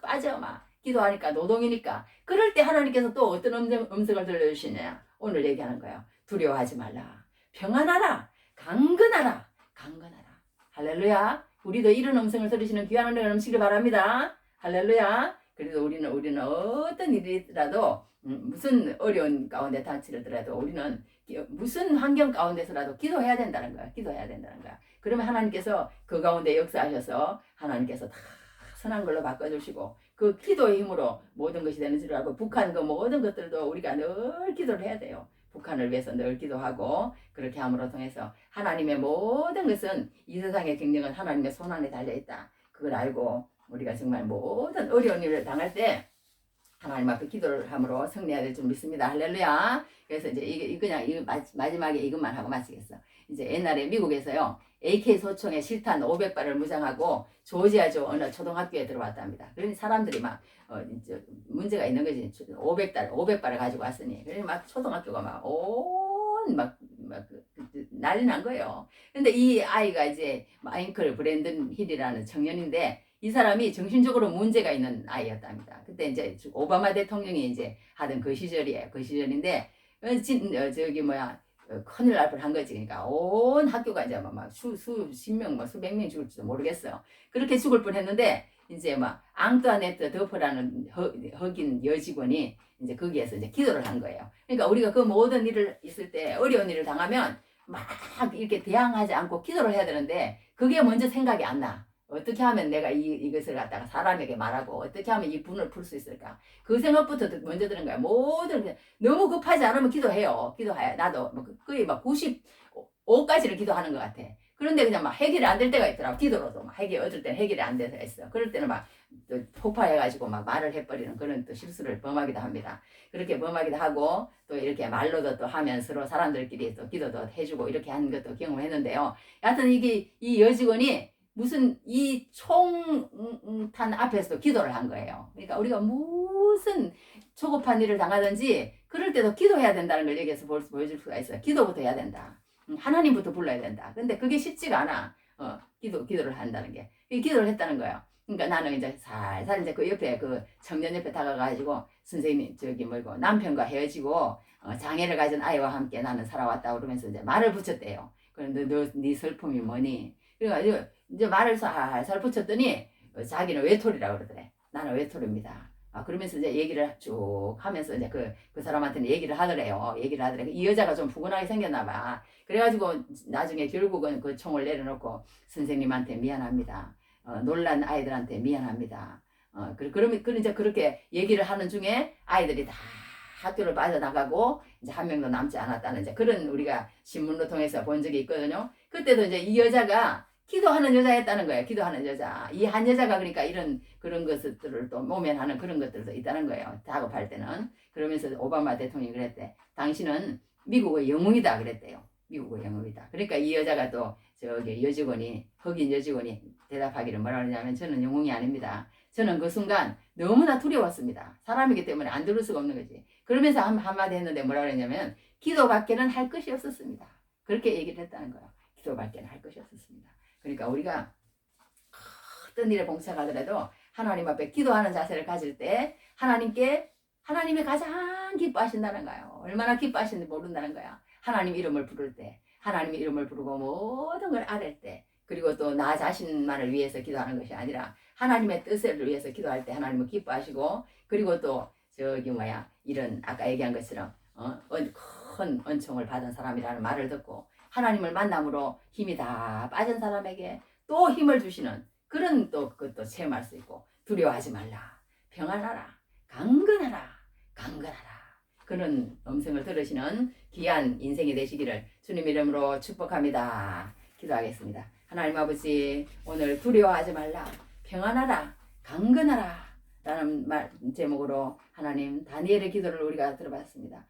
빠져, 막 기도하니까 노동이니까. 그럴 때 하나님께서 또 어떤 음성을 들려주시냐, 오늘 얘기하는 거예요. 두려워하지 말라, 평안하라, 강건하라, 강건하라. 할렐루야. 우리도 이런 음성을 들으시는 귀한 은혜가 넘치길 바랍니다. 할렐루야. 그래도 우리는 어떤 일이라도 무슨 어려운 가운데 닥치더라도 우리는 무슨 환경 가운데서라도 기도해야 된다는 거야. 기도해야 된다는 거야. 그러면 하나님께서 그 가운데 역사하셔서 하나님께서 다 선한 걸로 바꿔주시고, 그 기도의 힘으로 모든 것이 되는 줄 알고, 북한 그 모든 것들도 우리가 늘 기도를 해야 돼요. 북한을 위해서 늘 기도하고, 그렇게 함으로 통해서 하나님의 모든 것은, 이 세상의 경영은 하나님의 손 안에 달려있다. 그걸 알고 우리가 정말 모든 어려운 일을 당할 때 하나님 앞에 기도를 함으로 승리해야 될 줄 믿습니다. 할렐루야. 그래서 이제 그냥 마지막에 이것만 하고 마치겠어. 이제 옛날에 미국에서요, AK 소총에 실탄 500발을 무장하고 조지아주 어느 초등학교에 들어왔답니다. 그러니 사람들이 막 이제 문제가 있는 거지. 500발을 가지고 왔으니. 그러니 막 초등학교가 막 난리 난 거예요. 근데 이 아이가 이제 마이클 브랜든 힐이라는 청년인데, 이 사람이 정신적으로 문제가 있는 아이였답니다. 그때 이제 오바마 대통령이 이제 하던 그 시절이에요. 그 시절인데, 큰일 날 뻔한 거지. 그러니까 온 학교가 이제 막 수십 명, 수백 명 죽을지도 모르겠어요. 그렇게 죽을 뻔했는데, 이제 막 앙뚜아네트 더프라는 흑인 여직원이 이제 거기에서 이제 기도를 한 거예요. 그러니까 우리가 그 모든 일을 있을 때, 어려운 일을 당하면 막 이렇게 대항하지 않고 기도를 해야 되는데, 그게 먼저 생각이 안 나. 어떻게 하면 내가 이것을 갖다가 사람에게 말하고 어떻게 하면 이 분을 풀 수 있을까? 그 생각부터 먼저 드는 거야. 모든 너무 급하지 않으면 기도해요. 기도해. 나도 거의 막 95까지를 기도하는 것 같아. 그런데 그냥 막 해결이 안 될 때가 있더라고. 기도로도 막 어떨 때는 해결이 안 돼서 있어. 그럴 때는 막 폭파해가지고 막 말을 해버리는 그런 또 실수를 범하기도 합니다. 그렇게 범하기도 하고, 또 이렇게 말로도 또 하면 서로 사람들끼리 또 기도도 해주고 이렇게 하는 것도 경험했는데요. 여하튼 이 여직원이 무슨 이 총탄 앞에서도 기도를 한 거예요. 그러니까 우리가 무슨 초급한 일을 당하든지 그럴 때도 기도해야 된다는 걸 여기에서 보여줄 수가 있어요. 기도부터 해야 된다. 하나님부터 불러야 된다. 근데 그게 쉽지가 않아. 기도를 한다는 게. 기도를 했다는 거예요. 그러니까 나는 이제 살살 이제 그 옆에 그 청년 옆에 다가가가지고, 선생님 남편과 헤어지고 장애를 가진 아이와 함께 나는 살아왔다 그러면서 이제 말을 붙였대요. 그런데 네 슬픔이 뭐니? 그러니까 이제 말을 살살 붙였더니 자기는 외톨이라고 그러더래. 나는 외톨입니다. 그러면서 이제 얘기를 쭉 하면서 이제 그 사람한테는 얘기를 하더래요. 이 여자가 좀 푸근하게 생겼나 봐. 그래가지고 나중에 결국은 그 총을 내려놓고, 선생님한테 미안합니다. 놀란 아이들한테 미안합니다. 그러면 이제 그렇게 얘기를 하는 중에 아이들이 다 학교를 빠져나가고 이제 한 명도 남지 않았다는 이제 그런 우리가 신문을 통해서 본 적이 있거든요. 그때도 이제 이 여자가 기도하는 여자였다는 거예요. 기도하는 여자. 이 한 여자가 그러니까 그런 것들을 또 모면하는 그런 것들도 있다는 거예요. 작업할 때는. 그러면서 오바마 대통령이 그랬대. 당신은 미국의 영웅이다 그랬대요. 미국의 영웅이다. 그러니까 이 여자가 또 흑인 여직원이 대답하기를 뭐라 그러냐면, 저는 영웅이 아닙니다. 저는 그 순간 너무나 두려웠습니다. 사람이기 때문에 안 들을 수가 없는 거지. 그러면서 한마디 했는데 뭐라 그랬냐면, 기도밖에는 할 것이 없었습니다. 그렇게 얘기를 했다는 거예요. 기도밖에는 할 것이 없었습니다. 그러니까 우리가 어떤 일에 봉착하더라도 하나님 앞에 기도하는 자세를 가질 때 하나님이 가장 기뻐하신다는 거예요. 얼마나 기뻐하시는지 모른다는 거야. 하나님 이름을 부를 때, 하나님의 이름을 부르고 모든 걸 아랠 때, 그리고 또 나 자신만을 위해서 기도하는 것이 아니라 하나님의 뜻을 위해서 기도할 때 하나님은 기뻐하시고, 그리고 또 저기 뭐야 이런 아까 얘기한 것처럼 큰 은총을 받은 사람이라는 말을 듣고 하나님을 만남으로 힘이 다 빠진 사람에게 또 힘을 주시는 그런 또 그것도 체험할 수 있고 두려워하지 말라 평안하라 강건하라 강건하라 그런 음성을 들으시는 귀한 인생이 되시기를 주님 이름으로 축복합니다. 기도하겠습니다. 하나님 아버지 오늘 두려워하지 말라 평안하라 강건하라 라는 말 제목으로 하나님 다니엘의 기도를 우리가 들어봤습니다.